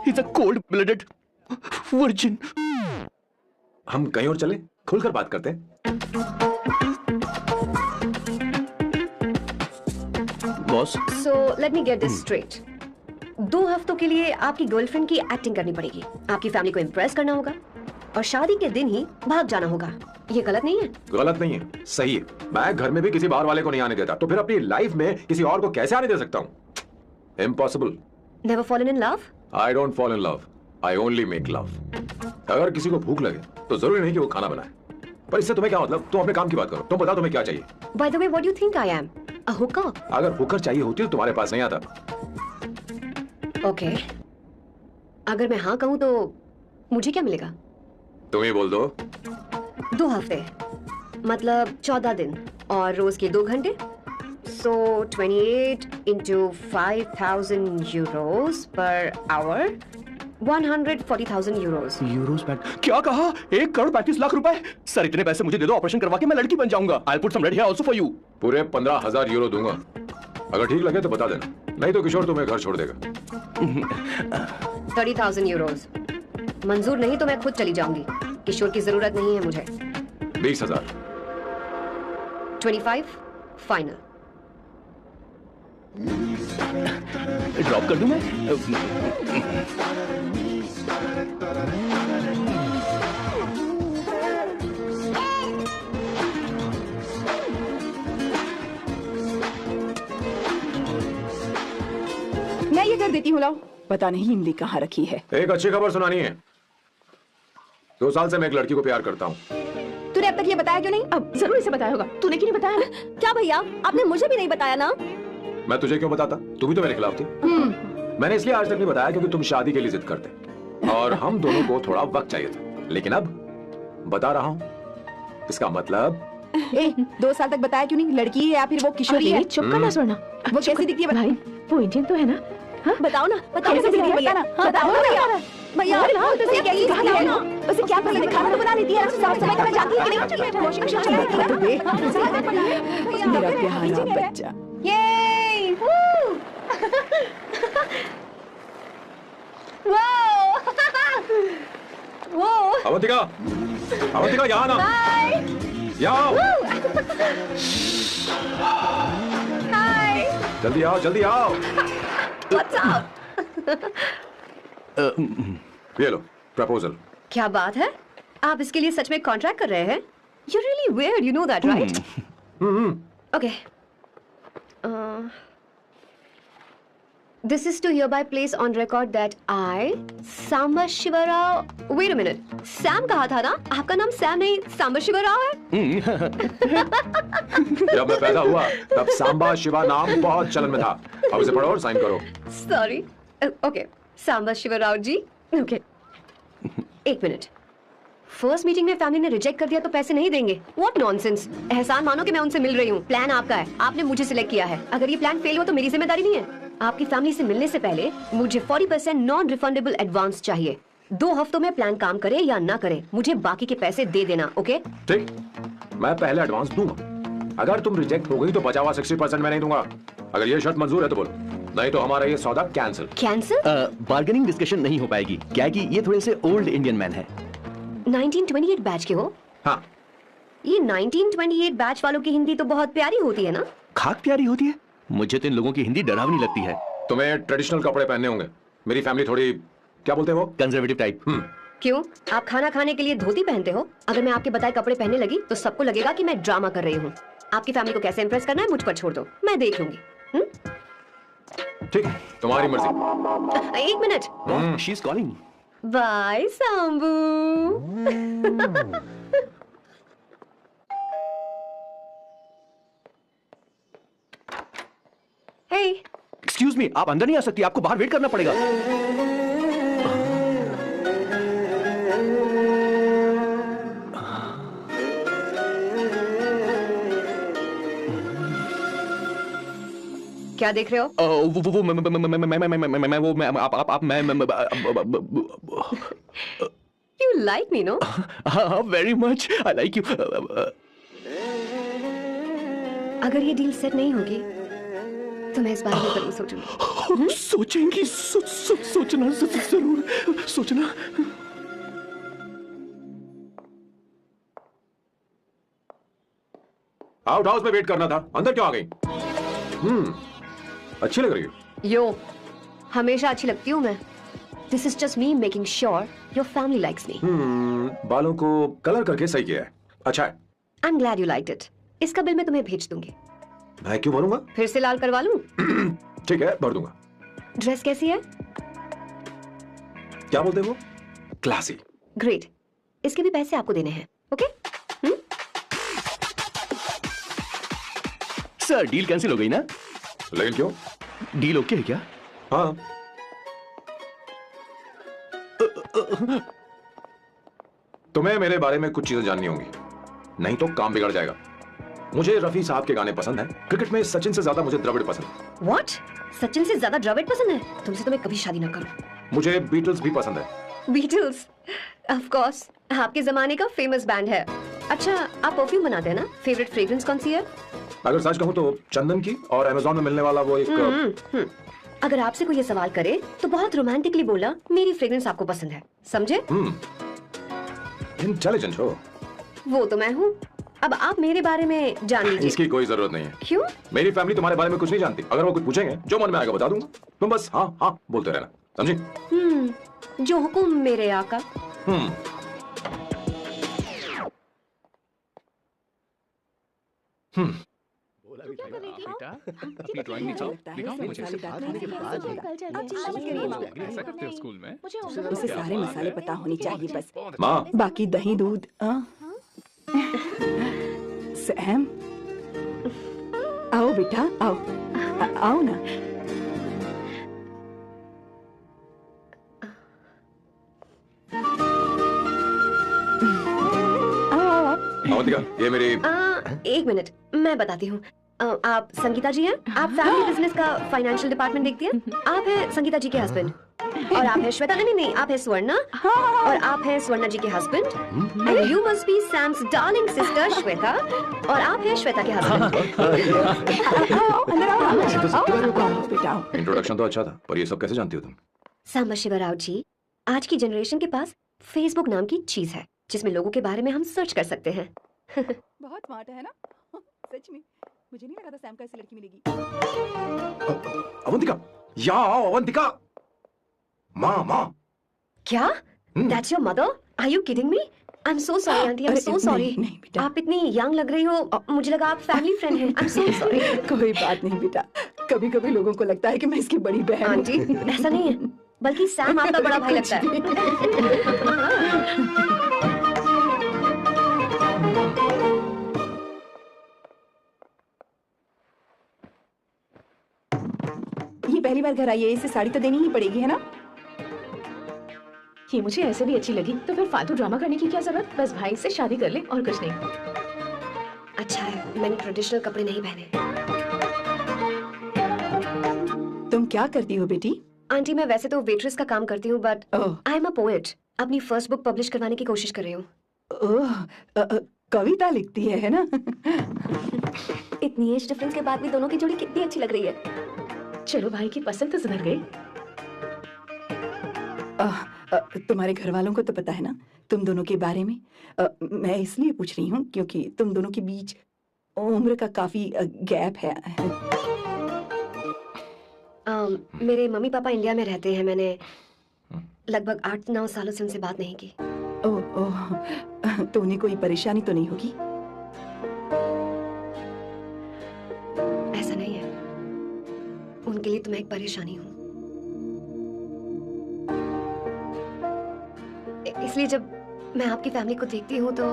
he's a cold-blooded virgin. हम कहीं और चले, खुलकर बात करते हैं। Boss. So let me get this straight. 2 हफ्तों के लिए आपकी गर्लफ्रेंड की एक्टिंग करनी पड़ेगी, आपकी फैमिली को इम्प्रेस करना होगा और शादी के दिन ही भाग जाना होगा। ये गलत नहीं है? गलत नहीं है, सही है। मैं घर में भी किसी बाहर वाले को नहीं आने देता, तो फिर अपनी लाइफ में किसी और को कैसे आने दे सकता हूँ? Impossible. Never fallen in love? I don't fall in love. I only make love. अगर किसी को भूख लगे तो जरूरी नहीं कि वो खाना बनाए। पर इससे तुम्हें क्या मतलब? तुम अपने काम की बात करो। तुम बताओ तुम्हें क्या चाहिए? By the way, what do you think I am? A hooker? अगर हुकर चाहिए होती तो तुम्हारे पास नहीं आता। Okay. अगर मैं हाँ कहूँ तो मुझे क्या मिलेगा? तुम ही बोल दो। 2 हफ्ते मतलब 14 दिन और रोज के 2 घंटे। So 28 into 5,000 euros per hour, 140,000 euros. Euros bat? क्या कहा? 1,35,00,000 रुपए? सर इतने पैसे मुझे दे दो, ऑपरेशन करवा के मैं लड़की बन जाऊंगा। I'll put some red hair also for you. पूरे 15,000 यूरो दूंगा। अगर ठीक लगे तो बता देना, नहीं तो किशोर तुम्हें घर छोड़ देगा। 30,000 euros. मंजूर नहीं तो मैं खुद चली जाऊंगी। किशोर की जरूरत नहीं है मुझे। 20,000। 25 फाइनल। ड्रॉप कर दूं मैं? मैं ये कर देती हूँ, लाओ। पता नहीं इमली कहाँ रखी है। एक अच्छी खबर सुनानी है। 2 साल से मैं एक लड़की को प्यार करता हूँ। तूने अब तक ये बताया क्यों नहीं? अब जरूर इसे बताया होगा। तूने क्यों नहीं बताया? क्या भैया, आपने मुझे भी नहीं बताया ना? मैं तुझे क्यों बताता? तू भी तो मेरे खिलाफ थी। मैंने इसलिए आज तक नहीं बताया क्योंकि तुम शादी के लिए जिद करते और हम दोनों को थोड़ा वक्त चाहिए था। लेकिन अब बता रहा हूँ। इसका मतलब 2 साल तक बताया क्यों नहीं? लड़की है या फिर वो किशोरी है? चुप करना सोना। वो कैसी दिखती है? भाई वो इंडियन तो है ना? हाँ? बताओ ना, बताओ कैसे दिखती है? बताना। हाँ, बताओ ना भैया। भैया उसे क्या ये है ना? उसे क्या पसंद है? खाना तो बना लेती है, साफ सफाई करना जानती है कि नहीं? वॉशिंग मशीन चला लेती है। मेरा प्यारा बच्चा। ये वाओ वो अवंतिका, अवंतिका यहाँ ना, यहाँ आओ। जल्दी आओ, जल्दी आओ। What's up? ये लो प्रपोजल। क्या बात है? आप इसके लिए सच में कॉन्ट्रैक्ट कर रहे हैं? You're really weird, you know that, right? Okay. This is to hereby place on record that I, Samba Shiva Rao. Wait a minute. Sam कहा था ना? आपका नाम सैम नहीं सांबा शिवा राव है? जब मैं पैदा हुआ तब सांबा शिवा नाम बहुत चलन में था। अब इसे पढ़ो और साइन करो। Sorry. Okay. Samba Shiva Rao ji. Okay. एक मिनट। फर्स्ट मीटिंग में फैमिली ने रिजेक्ट कर दिया तो पैसे नहीं देंगे। What nonsense! एहसान मानो कि मैं उनसे मिल रही हूँ। प्लान आपका है, आपने मुझे सिलेक्ट किया है। अगर ये प्लान फेल हुआ तो मेरी जिम्मेदारी नहीं है। आपकी फैमिली से मिलने से पहले मुझे 40% नॉन रिफंडेबल एडवांस चाहिए। 2 हफ्तों में प्लान काम करे या ना करे, मुझे बाकी के पैसे दे देना, ओके? ठीक, मैं पहले एडवांस दूंगा। अगर तुम रिजेक्ट हो गई तो बचा हुआ 60% मैं नहीं दूंगा। अगर ये शर्त मंजूर है तो बोलो, नहीं तो हमारा ये सौदा कैंसिल। कैंसिल? बार्गेनिंग डिस्कशन नहीं हो पाएगी, क्या है कि ये थोड़े से ओल्ड इंडियन मैन है। 1928 बैच के हो? हाँ। ये 1928 बैच वालों की हिंदी तो बहुत प्यारी होती है ना? खाक प्यारी होती है? मुझे तो इन लोगों की हिंदी डरावनी लगती है। तुम्हें ट्रेडिशनल कपड़े पहनने होंगे। मेरी फैमिली थोड़ी, क्या बोलते हैं वो, कंजर्वेटिव टाइप। क्यों? आप खाना खाने के लिए धोती पहनते हो? अगर मैं आपके बताए कपड़े पहनने लगी तो सबको लगेगा कि मैं ड्रामा कर रही हूँ। आपकी फैमिली को कैसे इंप्रेस करना है मुझ पर छोड़ दो, मैं देख लूंगी। ठीक, तुम्हारी मर्जी। 1 मिनट। She is calling. Bye Sambu. Hey, excuse me, आप अंदर नहीं आ सकती, आपको बाहर वेट करना पड़ेगा। क्या देख रहे हो? वो मैं आप मैं You like me, no? very much. I like you. अगर ये डील सेट नहीं होगी तो मैं इस बारे में जरूर सोचूंगी। सोचेंगी, सोचना जरूर सोचना। आउट हाउस में वेट करना था, अंदर क्यों आ गई? अच्छी लग रही है। यो, हमेशा अच्छी लगती हूँ मैं। This is just me making sure your family likes me. बालों को कलर करके सही किया है, अच्छा है। I'm glad you liked it. इसका बिल मैं तुम्हें भेज दूंगी। मैं क्यों भरूंगा? फिर से लाल करवा लूं? ठीक है, भर दूंगा। ड्रेस कैसी है? क्या बोलते हो? क्लासी। ग्रेट। इसके भी पैसे आपको देने हैं, ओके? सर, डील कैंसिल हो गई ना? लेकिन क्यों? डील ओके है क्या? हाँ। तुम्हें मेरे बारे में कुछ चीजें जाननी होंगी, नहीं तो काम बिगड़ जाएगा। मुझे रफी साहब के गाने पसंद हैं। क्रिकेट में सचिन से ज्यादा मुझे द्रविड़ पसंद है। What? सचिन से ज्यादा द्रविड़ पसंद है? तुमसे तो मैं कभी शादी ना करूं। मुझे बीटल्स भी पसंद है। बीटल्स? ऑफ कोर्स, आपके जमाने का फेमस बैंड है। अच्छा, आप परफ्यूम बनाते हैं ना? फेवरेट फ्रेग्रेंस कौन सी है? अगर सच कहूं तो चंदन की, और अमेज़न में मिलने वाला वो एक अगर आपसे कोई ये सवाल करे तो बहुत रोमांटिकली बोला, मेरी फ्रेग्रेंस आपको पसंद है, समझे? इंटेलिजेंट हो। वो तो मैं हूँ। अब आप मेरे बारे में जान लीजिए। इसकी कोई जरूरत नहीं है। क्यों? मेरी फैमिली तुम्हारे बारे में कुछ नहीं जानती। अगर वो कुछ पूछेंगे, जो मन में आएगा बता दूंगा। तुम बस हाँ हाँ बोलते रहना, समझी? जो हुकुम मेरे आका। बेटा, अपनी ड्राइंग दिखाओ, दिखाओ मुझे। ऐसा करते हो स्कूल में? उसे सारे मसाले पता होने चाहिए बस। माँ, बाकी दही दूध। सैम, आओ बेटा, आओ आओ ना। अवंतिका, ये मेरी। 1 मिनट, मैं बताती हूँ। आप संगीता जी हैं? आप फैमिली बिजनेस का फाइनेंशियल डिपार्टमेंट देखती हैं? आप हैं संगीता जी के हस्बैंड। और आप हैं श्वेता। नहीं, आप हैं स्वर्णा। और आप हैं स्वर्णा जी के husband. And you must be Sam's darling sister Shweta. और आप हैं श्वेता के हस्बैंड। इंट्रोडक्शन तो अच्छा था, पर ये सब कैसे जानती हो तुम? सांबा शिवा राव जी, आज की जनरेशन के पास फेसबुक नाम की चीज है जिसमें लोगों के बारे में हम सर्च कर सकते हैं। बहुत स्मार्ट है ना? सच में मुझे नहीं लगा था सैम को ऐसी लड़की मिलेगी। अवंतिका, या अवंतिका, माँ। क्या? That's your mother? Are you kidding me? I'm so sorry, auntie. I'm so sorry. नहीं बेटा, आप इतनी यंग लग रही हो, मुझे लगा आप फैमिली फ्रेंड हैं। I'm so sorry. कोई बात नहीं बेटा। कभी कभी लोगों को लगता है कि मैं इसकी बड़ी बहन हूँ। आंटी, ऐसा नहीं है, बल्कि सैम आपका बड़ा भाई लगता है। ये पहली बार घर आई है, इसे साड़ी तो देनी ही पड़ेगी, है ना? ये मुझे ऐसे भी अच्छी लगी, तो फिर फालतू ड्रामा करने की क्या जरूरत? बस भाई से शादी कर ले और कुछ नहीं। अच्छा है, मैंने ट्रेडिशनल कपड़े नहीं पहने। तुम क्या करती हो बेटी? आंटी, मैं वैसे तो वेट्रेस का काम करती हूँ, but oh, I am a poet. अपनी फर्स्ट बुक पब्लिश करवाने की कोशिश कर रही हूँ। ओह, कविता लिखती है ना? इतनी एज डिफरेंस के बाद भी दोनों की जोड़ी कितनी अच्छी लग रही है। चलो भाई की पसंद तो सुधर गई। तुम्हारे घर वालों को तो पता है ना तुम दोनों के बारे में? मैं इसलिए पूछ रही हूँ क्योंकि तुम दोनों के बीच उम्र का काफी गैप है। मेरे मम्मी पापा इंडिया में रहते हैं। मैंने लगभग 8-9 सालों से उनसे बात नहीं की। ओह, तो उन्हें कोई परेशानी तो नहीं होगी? ऐसा नहीं है, उनके लिए तो मैं एक परेशानी हूँ। इसलिए जब मैं आपकी फैमिली को देखती हूँ तो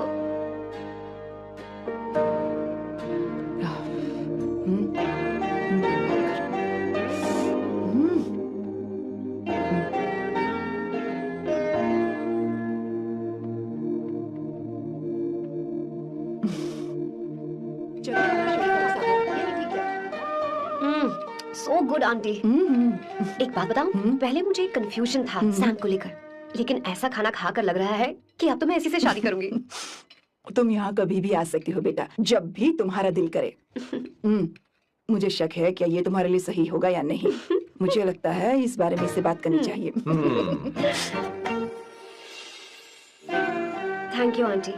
सो गुड आंटी। एक बात बताऊं, पहले मुझे एक कंफ्यूजन था सैम को लेकर, लेकिन ऐसा खाना खाकर लग रहा है कि अब तो मैं इसी से शादी करूंगी। तुम यहाँ कभी भी आ सकती हो बेटा, जब भी तुम्हारा दिल करे। मुझे शक है क्या ये तुम्हारे लिए सही होगा या नहीं। मुझे लगता है इस बारे में इससे बात करनी चाहिए। थैंक यू आंटी,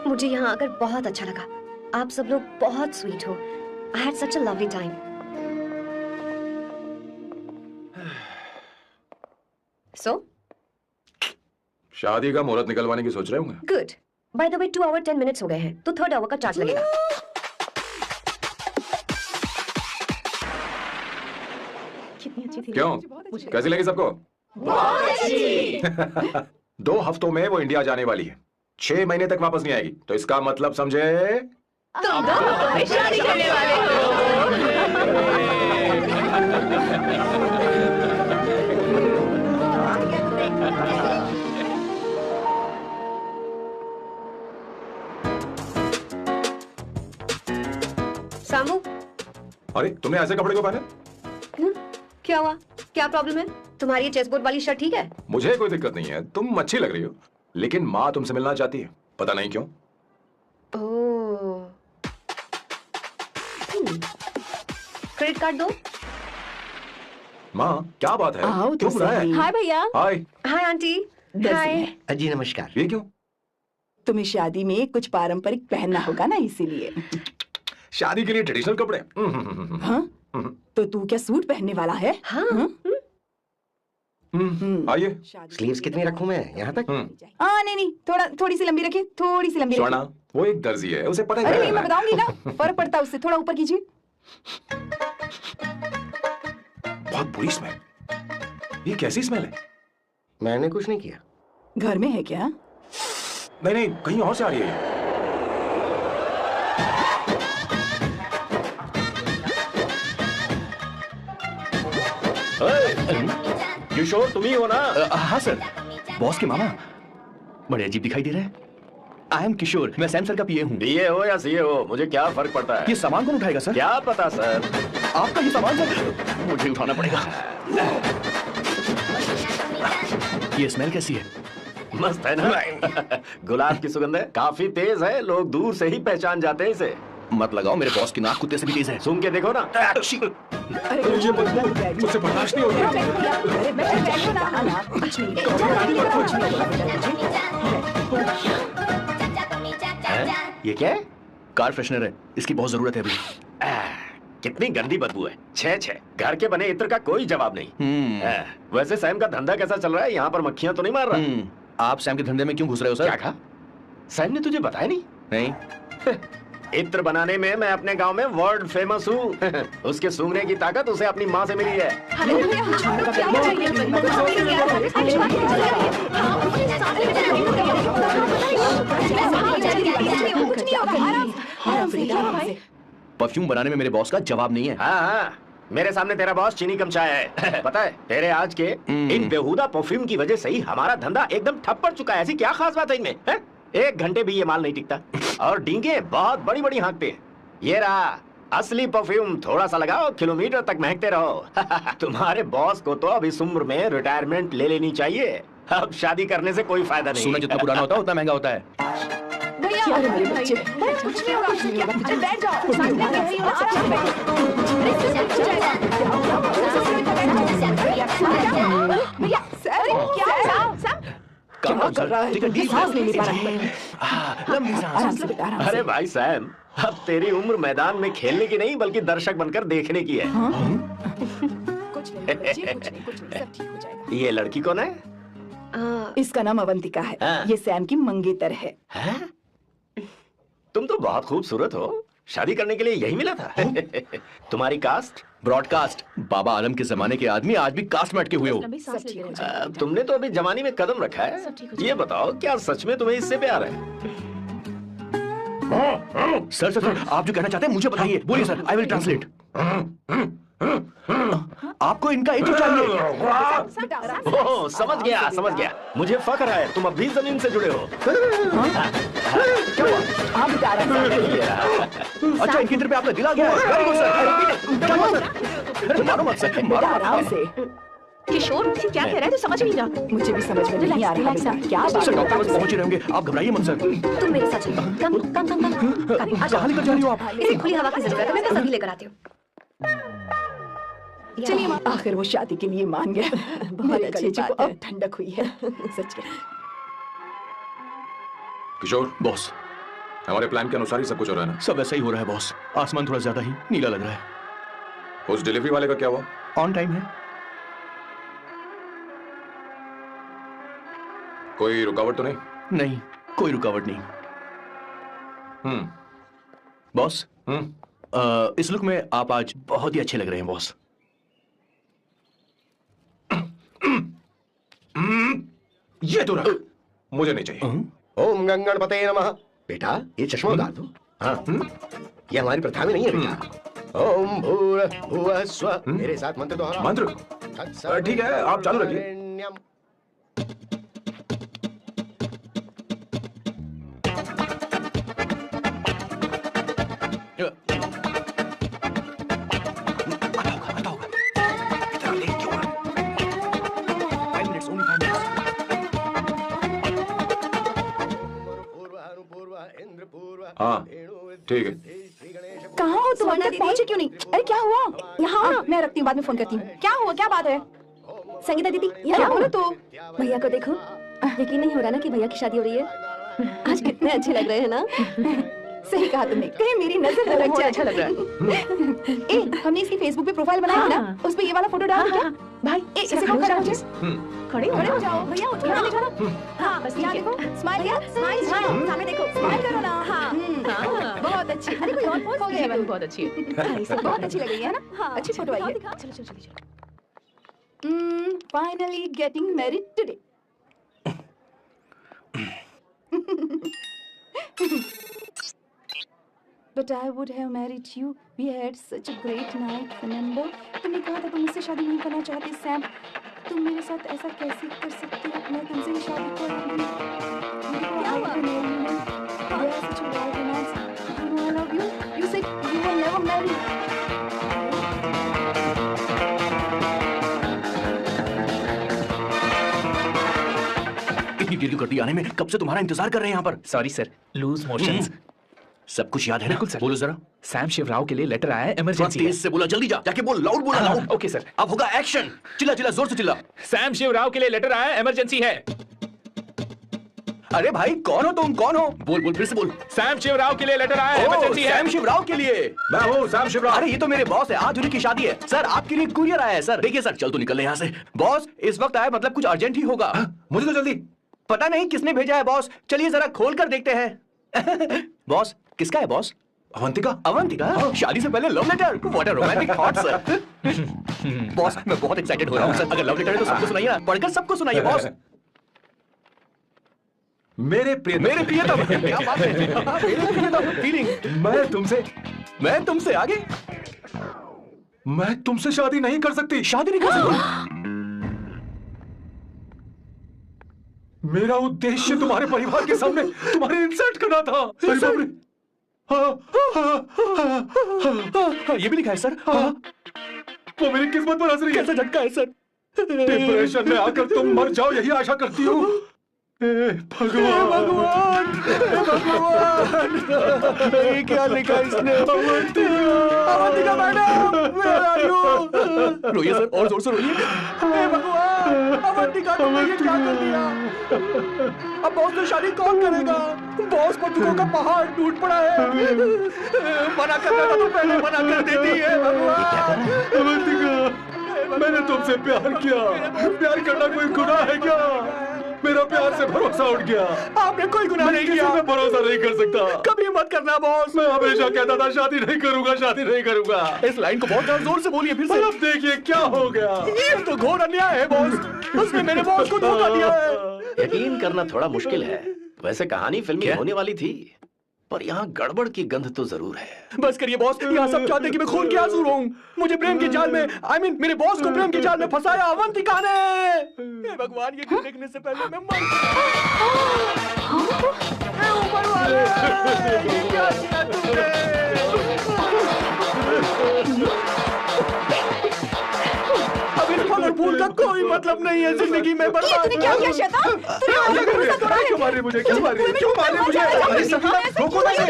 मुझे यहाँ आकर बहुत अच्छा लगा। आप सब लोग बहुत स्वीट हो। I had such a lovely time. So शादी का मुहूर्त निकलवाने की सोच रहे होंगे। Good. By the way 2 hour 10 minutes हो गए हैं, तो 3rd आवर का चार्ज लगेगा। कितनी अच्छी थी। क्यों, कैसी लगी सबको? बहुत अच्छी। 2 हफ्तों में वो इंडिया जाने वाली है, 6 महीने तक वापस नहीं आएगी। तो इसका मतलब समझे, तुम 2 हफ्तों में शादी करने वाले हो। सामू, अरे तुमने ऐसे कपड़े क्यों पहने? क्या हुआ? क्या प्रॉब्लम है? तुम्हारी ये चेसबोर्ड वाली शर्ट ठीक है? मुझे कोई दिक्कत नहीं है, तुम अच्छी लग रही हो, लेकिन माँ तुमसे मिलना चाहती है, पता नहीं क्यों। ओह, क्रेडिट कार्ड दो। माँ क्या बात है? आओ तो क्यों बुलाया है? सही। हाय भैया। हाय। Hi aunty. हाय। जी नमस्कार। ये क्यों? तुम्हें शादी में कुछ पारंपरिक पहनना होगा ना, इसीलिए। शादी के लिए ट्रेडिशनल कपड़े? हाँ? तो तू क्या सूट पहनने वाला है? हाँ। आइए। स्लीव्स कितनी रखूं मैं? यहाँ तक? नहीं नहीं, थोड़ी सी लंबी रखिए, थोड़ी सी लंबी रखिए। स्वर्णा, वो एक दर्जी है, उसे पता अरे है। नहीं, मैं बताऊंगी ना, फर्क पड़ता है उससे। थोड़ा ऊपर कीजिए। बहुत बुरी स्मेल। ये कैसी स्मेल है? मैंने कुछ नहीं किया। घर में है क्या? नहीं नहीं, कहीं और से आ रही है। किशोर तुम ही हो ना? हाँ सर, बॉस के मामा। बड़े अजीब दिखाई दे रहे हैं। आई एम किशोर, मैं सैम सर का पीए हूँ। बीए हो या सीए हो, मुझे क्या फर्क पड़ता है? ये सामान कौन उठाएगा सर? क्या पता सर। आपका ही सामान सर, मुझे उठाना पड़ेगा। ये स्मेल कैसी है? मस्त है ना? गुलाब की सुगंध है, काफी तेज है, लोग दूर से ही पहचान जाते हैं इसे। मत लगाओ, मेरे बॉस की नाक कुत्ते से भी तेज है। सुन के देखो ना। अरे ये मुझसे बर्दाश्त नहीं होती। अरे बैठो ना, कुछ नहीं, ये क्या है? कार फ्रेशनर है, इसकी बहुत जरूरत है अभी। कितनी गंदी बदबू है। छे घर के बने इत्र का कोई जवाब नहीं। वैसे सैम का धंधा कैसा चल रहा है? यहाँ पर मक्खियां तो नहीं मार रहा? आप सैम के धंधे में क्यों घुस रहे हो सर? क्या कहा? सैम ने तुझे बताया नहीं? नहीं। इत्र बनाने में मैं अपने गांव में वर्ल्ड फेमस हूँ। उसके सूंघने की ताकत उसे अपनी माँ से मिली है। परफ्यूम बनाने में मेरे बॉस का जवाब नहीं है। हाँ, मेरे सामने तेरा बॉस चीनी कम चाय है। पता है, तेरे आज के इन बेहुदा परफ्यूम की वजह से ही हमारा धंधा एकदम ठप पड़ चुका है। ऐसी क्या खास बात है इनमें? 1 घंटे भी ये माल नहीं टिकता और डींगे बहुत बड़ी बड़ी हाँकते हैं। ये रहा असली परफ्यूम, थोड़ा सा लगाओ, किलोमीटर तक महकते रहो। तुम्हारे बॉस को तो अब इस उम्र में रिटायरमेंट ले लेनी चाहिए। अब शादी करने से कोई फायदा नहीं। सोना जितना पुराना होता है उतना महंगा होता है। भैया, अरे मेरे बच्चे, कुछ नहीं होगा, अरे बैठ जाओ। भैया, क्या कर रहा है? सांस नहीं ले पा रहा है। लंबी आराम से बेटा, आराम से। अरे भाई सैम, अब तेरी उम्र मैदान में खेलने की नहीं बल्कि दर्शक बनकर देखने की है। कुछ नहीं बच्चे, कुछ नहीं, सब ठीक हो जाएगा। ये लड़की कौन है? इसका नाम अवंतिका है। ये सैम की मंगेतर है। तुम तो बहुत खूबसूरत हो। शादी करने के लिए यही मिला था? तुम्हारी कास्ट? ब्रॉडकास्ट। बाबा आलम के जमाने के आदमी आज भी कास्ट में अटके हुए हो। तुमने तो अभी जवानी में कदम रखा है। ये बताओ, क्या सच में तुम्हें इससे प्यार है? सर सर सर, आप जो कहना चाहते हैं मुझे बताइए। बोलिए सर, आई विल ट्रांसलेट। आपको इनका एक चाहिए। ओह, समझ गया। मुझे फख्र है, तुम अब भी जमीन से जुड़े हो। क्या हुआ? आप बता रहे हैं। अच्छा, इनकी तरफ आपका दिल आ गया है। Very good sir. क्या हुआ सर? अरे मारो मत सर, मारो मत। आराम से। किशोर, क्या कह रहा है? तो समझ नहीं रहा। मुझे भी समझ में नहीं आ रहा बेटा, क्या बात सर, है? डॉक्टर बस पहुंच ही रहे होंगे, आप घबराइए मत सर। तुम मेरे साथ चलो। कम कहाँ लेकर जा रही हो आप? इसे खुली हवा की जरूरत है, मैं बस अभी लेकर आती हूँ। चलिए, आखिर वो शादी के लिए मान गया। मेरे कलेजे को अब ठंडक हुई है। सच में। किशोर, बॉस, हमारे प्लान के अनुसार ही सब कुछ हो रहा है ना? सब ऐसा ही हो रहा है बॉस। आसमान थोड़ा ज्यादा ही नीला लग रहा है। उस डिलीवरी वाले का क्या हुआ? ऑन टाइम है। कोई रुकावट तो नहीं? नहीं, कोई रुकावट नहीं। बॉस, इस लुक में आप आज बहुत ही अच्छे लग रहे हैं बॉस। ये तो रहा, मुझे नहीं चाहिए। ओम गंगणपते नमः। बेटा, ये चश्मा उतार दो। हाँ, ये हमारी प्रथा में नहीं है बेटा। ओम भूर्भुवः स्वः। मेरे साथ मंत्र दोहराओ। मंत्र? ठीक है, आप चालू रखिए। हाँ, ठीक है। कहाँ हो तुम? अंदर पहुंचे क्यों नहीं? अरे क्या हुआ? यहाँ आओ ना, मैं रखती हूँ, बाद में फोन करती हूँ। क्या हुआ? क्या बात है? संगीता दीदी, क्या बोलो तो? भैया को देखो। यकीन नहीं हो रहा ना कि भैया की शादी हो रही है। आज कितने अच्छे लग रहे हैं ना। सही कहा तुमने, कहीं मेरी नजर न लग जाए। अच्छा लग रहा है। ए, हमने इसकी फेसबुक पे प्रोफाइल बनाई है ना, उस पे ये वाला फोटो डाल क्या? भाई, इसे खड़े हो जाओ। खड़े हो जाओ भैया, उठ के दिखाना। हाँ, बस यहाँ देखो, स्माइल किया, स्माइल, सामने देखो, स्माइल करो ना। हाँ, बहुत अच्छी। अरे कोई और पोज? हो गया, बहुत अच्छी है। बहुत अच्छी लग रही है ना? अच्छी फोटो आई है। चलो चलो चलो। Finally getting married today. But I would have married you. We had such a great night, remember? तुमने कहा था तुम मुझसे शादी नहीं करना चाहती, सैम। तुम मेरे साथ ऐसा कैसे कर सकती हो? मैं तुमसे ही शादी करूंगी। क्या हुआ? We had such a wild romance. You know I love you. You said you will never marry. इतनी देर क्यों कर दी आने में? कब से तुम्हारा इंतजार कर रहे हैं यहाँ पर। Sorry sir, loose motions. सब कुछ याद है ना? बिल्कुल सर। बोलो जरा। सैम शिवराव के लिए लेटर आया है, थोड़ा इमरजेंसी तेज है। से बोला, जल्दी जा, जाके बोल, लाउड बोला, लाउड। Okay sir. अब होगा एक्शन। चिल्ला चिल्ला, जोर से चिल्ला। सैम शिवराव के लिए लेटर आया है, इमरजेंसी है। अरे भाई कौन हो तुम, कौन हो? बोल बोल, फिर से बोल। सैम शिवराव के लिए लेटर आया है, इमरजेंसी है। सैम शिवराव के लिए। मैं हूँ सैम शिवराव। अरे ये तो मेरे बॉस है, आज उन्हीं की शादी है। सर आपके लिए कुरियर आया है सर। देखिए सर, चल तो निकल यहाँ से। बॉस इस वक्त आया, मतलब कुछ अर्जेंट ही होगा। मुझे तो जल्दी। पता नहीं किसने भेजा है बॉस, चलिए जरा खोल कर देखते हैं। बॉस किसका है बॉस? अवंतिका। अवंतिका? शादी से पहले love letter? What a romantic thought sir. Boss मैं बहुत एक्साइटेड हो रहा हूँ सर। अगर लव लेटर है तो सबको सुनाइए ना, पढ़कर सबको सुनाइए बॉस। मेरे प्रियतम, क्या बात है। मेरे प्रियतम, फीलिंग। मैं तुमसे आगे। मैं तुमसे शादी नहीं कर सकती। शादी नहीं कर सकती? मेरा उद्देश्य तुम्हारे परिवार के सामने तुम्हारे इंसल्ट करना था। अरे बाप रे। ये भी लिखा है सर। वो मेरी किस्मत पर हंस रही है। कैसा झटका है सर। डिप्रेशन में आकर तुम मर जाओ, यही आशा करती हूँ। भगवान भगवान, भगवान, ये क्या लिखा इसने? Avantika madam, where are you? रोइए सर, और जोर से रोइए। हे भगवान, अवंतिका तुमने ये क्या कर दिया? अब बॉस से शादी कौन करेगा? बॉस पर दुखों का पहाड़ टूट पड़ा है। मना करना था तो पहले मना कर देती है। भगवान, अवंतिका, मैंने तुमसे प्यार किया। प्यार करना कोई गुनाह है क्या? मेरा प्यार से भरोसा उठ गया। आपने कोई गुनाह नहीं किया। मैं भरोसा नहीं कर सकता। कभी मत करना बॉस। मैं हमेशा कहता था शादी नहीं करूंगा, शादी नहीं करूंगा। इस लाइन को बहुत जोर से बोलिए फिर से। अब देखिए क्या हो गया। ये तो घोर अन्याय है बॉस। उसने मेरे बॉस को धोखा दिया है। यकीन करना थोड़ा मुश्किल है। वैसे कहानी फिल्मी होने वाली थी, पर यहाँ गड़बड़ की गंध तो जरूर है। बस करिए बॉस, यहाँ सब चाहते हैं कि मैं खून के आंसू रोऊं। मुझे प्रेम की जाल में, मेरे बॉस को प्रेम की जाल में फंसाया अवंतिका ने। हे भगवान, ये दिन देखने से पहले मैं मर ऊपर वाले, ये क्या किया तुमने? अब इस फल और फूल का कोई मतलब नहीं है जिंदगी में। बर्बाद। तूने क्या किया शैतान? तूने भरोसा तोड़ा है। क्यों मार रही मुझे? क्यों मार रही? क्यों मार रही मुझे? अरे सफीना, रोको ना इसे।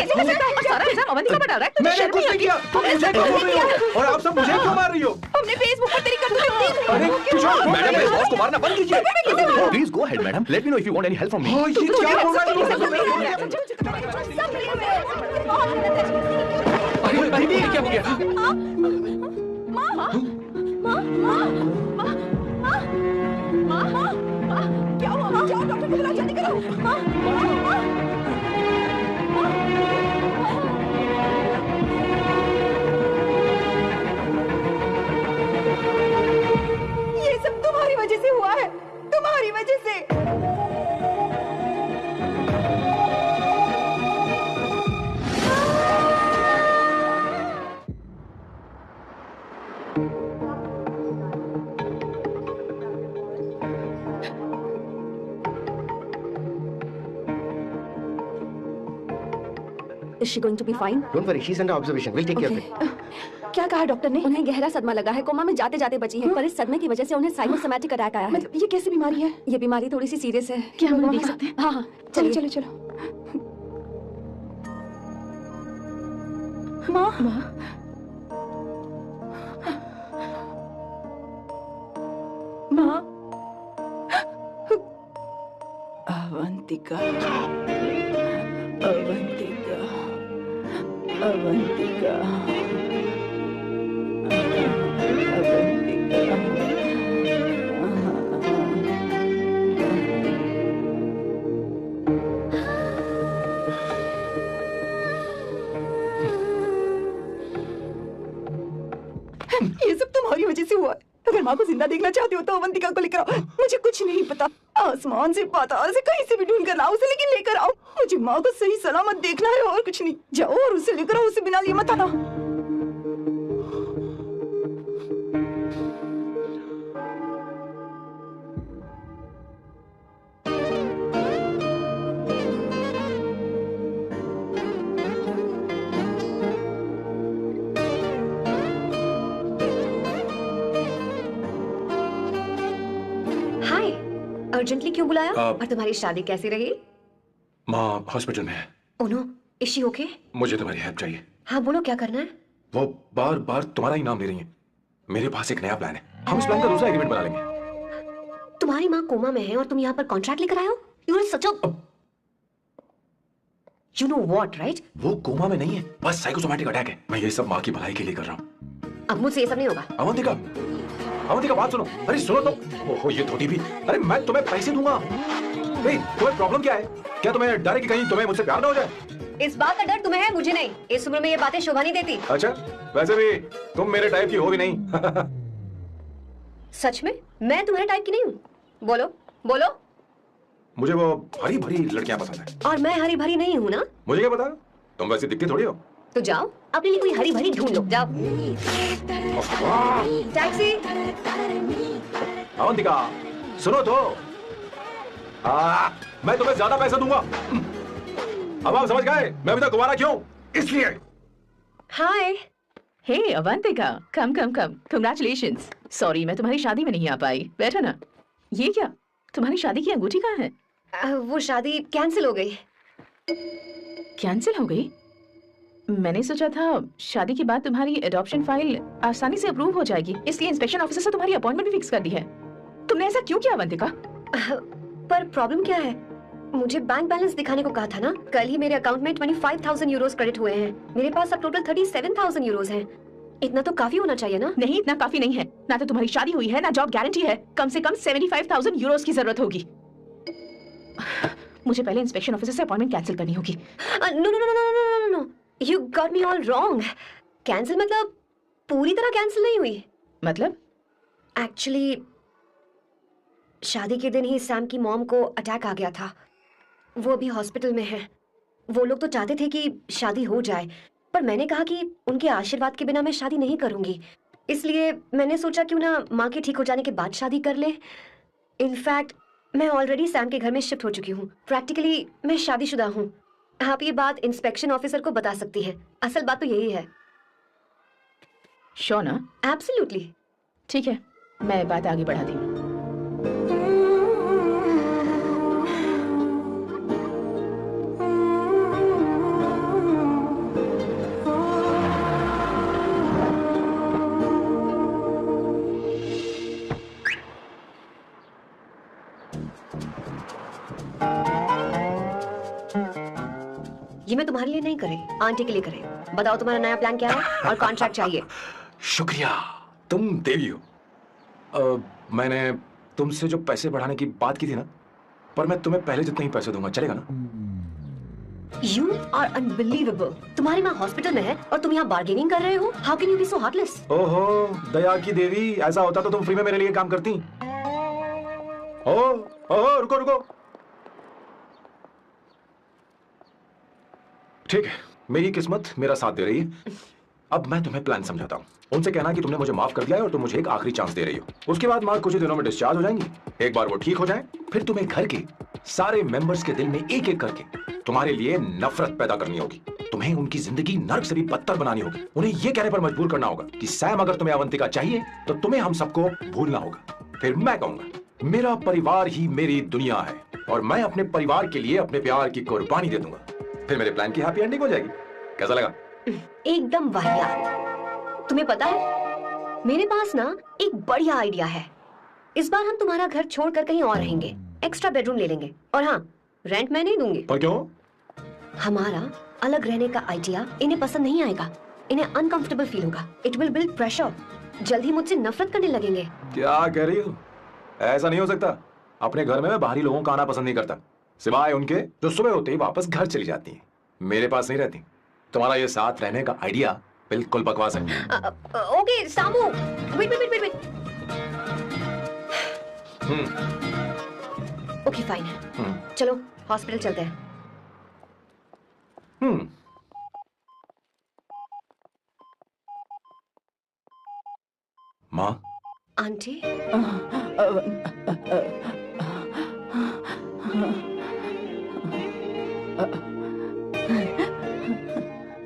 सारा इल्जाम अवंतिका पर डाल रहा है। मैंने कुछ नहीं किया। तुम मुझे क्यों मार रही हो? और आप सब मुझे क्यों मार रही हो? हमने फेसबुक पर तेरी करतूतें देख ली। अरे कुछ और मैडम, मेरे बॉस को मारना बंद कीजिए। Please go ahead madam, let me know if you want any help from me. हाँ, ये क्या हो रहा है? अरे ये क्या हो गया? क्या हुआ? जाओ डॉक्टर को बुलाओ, जल्दी करो। ये सब तुम्हारी वजह से हुआ है, तुम्हारी वजह से। Is she going to be fine? Don't worry, she's under observation. We'll take care of it. क्या कहा डॉक्टर ने? उन्हें गहरा सदमा लगा है, कोमा में जाते जाते बची है, पर इस सदमे की वजह से उन्हें साइकोसोमैटिक अटैक आया है। मतलब ये कैसी बीमारी है? ये बीमारी थोड़ी सी सीरियस है। क्या हम देख सकते हैं? हाँ हाँ, चलो चलिए। चलो चलो। माँ, माँ, अवंतिका, अवंतिका, अवंतिका, ये सब तुम्हारी वजह से हुआ है। अगर माँ को जिंदा देखना चाहते हो तो अवंतिका को लेकर आओ। मुझे कुछ नहीं पता, आसमान से पाताल से कहीं से भी ढूंढ कर लाओ उसे, लेकिन लेकर आओ। मुझे माँ को सही सलामत देखना है और कुछ नहीं। जाओ और उसे लेकर आओ, उसे बिना लिए मत आना। हाय, अर्जेंटली क्यों बुलाया? आप- और तुम्हारी शादी कैसी रही? माँ हॉस्पिटल में है। Oh no, is she okay? मुझे तुम्हारी हेल्प चाहिए। हाँ बोलो, क्या करना है? वो बार बार तुम्हारा ही नाम ले रही है। मेरे पास एक नया प्लान है, हम इस प्लान का दूसरा एग्रीमेंट बना लेंगे। तुम्हारी माँ कोमा में है और तुम यहाँ पर कॉन्ट्रैक्ट लेकर आए हो? You are such a you know what, right? वो कोमा में नहीं है, बस साइकोसोमैटिक अटैक है। मैं ये सब माँ की भलाई के लिए कर रहा हूँ। अब मुझसे ये सब नहीं होगा। अवंतिका, अवंतिका बात सुनो। अरे सुनो तो। ओहो ये धोती भी। अरे मैं तुम्हें पैसे दूंगा। नहीं, तुम्हें प्रॉब्लम क्या है? क्या तुम्हें डर है कि कहीं तुम्हें मुझसे प्यार ना हो जाए? इस बात का डर तुम्हें है, मुझे नहीं। इस उम्र में ये बातें शोभा नहीं देती। अच्छा, वैसे भी तुम मेरे टाइप की हो भी नहीं। सच में मैं तुम्हारे टाइप की नहीं हूँ। बोलो बोलो। मुझे वो हरी भरी लड़कियां पसंद है। और मैं हरी भरी नहीं हूँ ना? मुझे क्या पता, तुम वैसे दिखती थोड़ी हो। तो जाओ अपने लिए कोई हरी भरी ढूंढ लो, जाओ। टैक्सी। अवंतिका सुनो तो। मैं तुम्हें ज्यादा पैसा दूंगा। अब आप समझ गए मैं अभी तक कुंवारा क्यों? इसलिए। हाय। हे अवंतिका, कम कम कम, कंग्रेचुलेशंस। सॉरी मैं तुम्हारी शादी में नहीं आ पाई। बैठो ना। ये क्या, तुम्हारी शादी की अंगूठी कहाँ है? वो शादी कैंसिल हो गई। कैंसिल हो गई? मैंने सोचा था शादी के बाद तुम्हारी एडॉप्शन फाइल आसानी से अप्रूव हो जाएगी, इसलिए इंस्पेक्शन ऑफिसर से तुम्हारी अपॉइंटमेंट भी फिक्स कर दी है। तुमने ऐसा क्यों किया अवंतिका? पर प्रॉब्लम क्या है? मुझे बैंक बैलेंस दिखाने को कहा था ना। कल ही मेरे अकाउंट में 25,000 यूरोस क्रेडिट हुए हैं। मेरे पास अब टोटल 37,000 यूरोस हैं। इतना तो काफी होना चाहिए ना? नहीं, इतना काफी नहीं है। ना तो तुम्हारी शादी हुई है, ना जॉब गारंटी है। कम से कम 75,000 यूरोस की जरूरत होगी। मुझे पहले इंस्पेक्शन ऑफिसर से अपॉइंटमेंट कैंसिल करनी होगी। No no no no no no no, you got me all wrong. Cancel मतलब पूरी तरह कैंसिल नहीं हुई। मतलब? एक्चुअली शादी के दिन ही सैम की मॉम को अटैक आ गया था। वो अभी हॉस्पिटल में है। वो लोग तो चाहते थे कि शादी हो जाए, पर मैंने कहा कि उनके आशीर्वाद के बिना मैं शादी नहीं करूंगी। इसलिए मैंने सोचा क्यों ना माँ के ठीक हो जाने के बाद शादी कर ले। इनफैक्ट मैं ऑलरेडी सैम के घर में शिफ्ट हो चुकी हूँ। प्रैक्टिकली मैं शादीशुदा हूँ। आप ये बात इंस्पेक्शन ऑफिसर को बता सकती हैं। असल बात तो यही है। श्योर ना? एब्सोल्युटली। ठीक है, मैं बात आगे बढ़ाती हूँ। ये मैं तुम्हारे लिए नहीं करे, आंटी के लिए करे। बताओ तुम्हारा नया प्लान क्या है और कॉन्ट्रैक्ट चाहिए। शुक्रिया, तुम देवी हो। मैंने तुमसे जो पैसे बढ़ाने की बात की थी ना, पर मैं तुम्हें पहले जितने ही पैसे दूंगा, चलेगा ना? You are unbelievable। तुम्हारी माँ हॉस्पिटल में है और तुम यहाँ बार्गेनिंग कर रहे हो। How can you be so heartless? ओहो दया की देवी, ऐसा होता तो तुम फ्री में मेरे लिए काम करती। ओहो रुको रुको। ठीक है, मेरी किस्मत मेरा साथ दे रही है। अब मैं तुम्हें प्लान समझाता हूँ। उनसे कहना कि तुमने मुझे माफ कर दिया है और तुम मुझे एक आखिरी चांस दे रही हो। उसके बाद माँ कुछ ही दिनों में डिस्चार्ज हो जाएंगी। एक बार वो ठीक हो जाए, फिर तुम्हें घर के सारे मेंबर्स के दिल में एक एक करके तुम्हारे लिए नफरत पैदा करनी होगी। तुम्हें उनकी जिंदगी नर्क से भी बदतर बनानी होगी। उन्हें यह कहने पर मजबूर करना होगा कि सैम अगर तुम्हें अवंतिका चाहिए तो तुम्हें हम सबको भूलना होगा। फिर मैं कहूंगा मेरा परिवार ही मेरी दुनिया है और मैं अपने परिवार के लिए अपने प्यार की कुर्बानी दे दूंगा। फिर मेरे प्लान की हैप्पी एंडिंग हो जाएगी। कैसा लगा? एकदम वाहियात। तुम्हें पता है मेरे पास ना एक बढ़िया आइडिया है। इस बार हम तुम्हारा घर छोड़कर कहीं और रहेंगे। एक्स्ट्रा बेडरूम ले लेंगे और हाँ, रेंट मैं नहीं दूंगी। पर क्यों? हमारा अलग रहने का आइडिया इन्हें पसंद नहीं आएगा। इन्हें अनकंफर्टेबल फील होगा। It will build pressure. जल्द ही मुझसे नफरत करने लगेंगे। क्या कह रही हो? ऐसा नहीं हो सकता। अपने घर में मैं बाहरी लोगों का आना पसंद नहीं करता, सिवाय उनके जो सुबह होते ही वापस घर चली जाती हैं। मेरे पास नहीं रहती। तुम्हारा ये साथ रहने का आइडिया बिल्कुल बकवास है। Okay Samu, wait wait wait wait. Okay fine. चलो हॉस्पिटल चलते हैं। माँ, आंटी,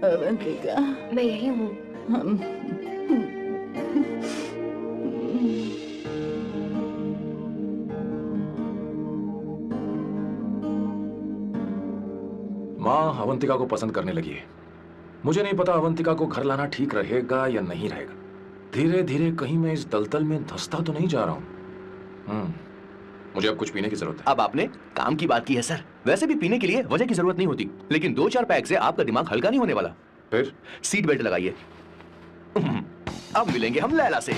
अवंतिका, मैं यही हूँ। माँ अवंतिका को पसंद करने लगी है। मुझे नहीं पता अवंतिका को घर लाना ठीक रहेगा या नहीं रहेगा। धीरे धीरे कहीं मैं इस दलदल में धंसता तो नहीं जा रहा हूं। मुझे अब कुछ पीने की जरूरत है। अब आपने काम की बात की है सर। वैसे भी पीने के लिए वजह की जरूरत नहीं होती, लेकिन 2-4 पैक से आपका दिमाग हल्का नहीं होने वाला। फिर सीट बेल्ट लगाइए। अब मिलेंगे हम लैला से।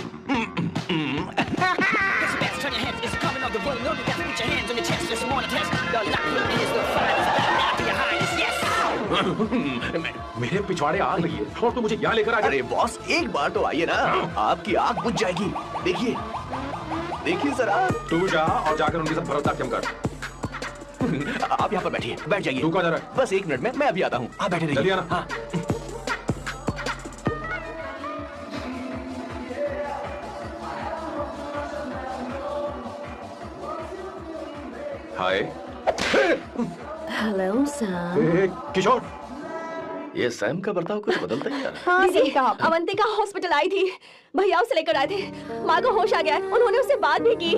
मेरे पिछवाड़े आग लगी है और तू मुझे यहाँ लेकर आ गया। अरे बॉस, एक बार तो आइए ना, आपकी आग बुझ जाएगी। देखिए देखिए जरा। तू जा और जाकर उनके साथ भरतनाट्यम कर। आप यहाँ पर बैठिए, बैठ जाइए। तू कहाँ जा रहा है? बस 1 मिनट में मैं अभी आता हूँ, आप बैठे रहिए। जल्दी आना। हाँ। हाय। Hello sir. किशोर, ये सैम का बर्ताव कुछ बदलता ही जा रहा हाँ सही कहा आपने। अवंतिका हॉस्पिटल आई थी, भैया उसे लेकर आए थे। माँ को होश आ गया है, उन्होंने उससे बात भी की।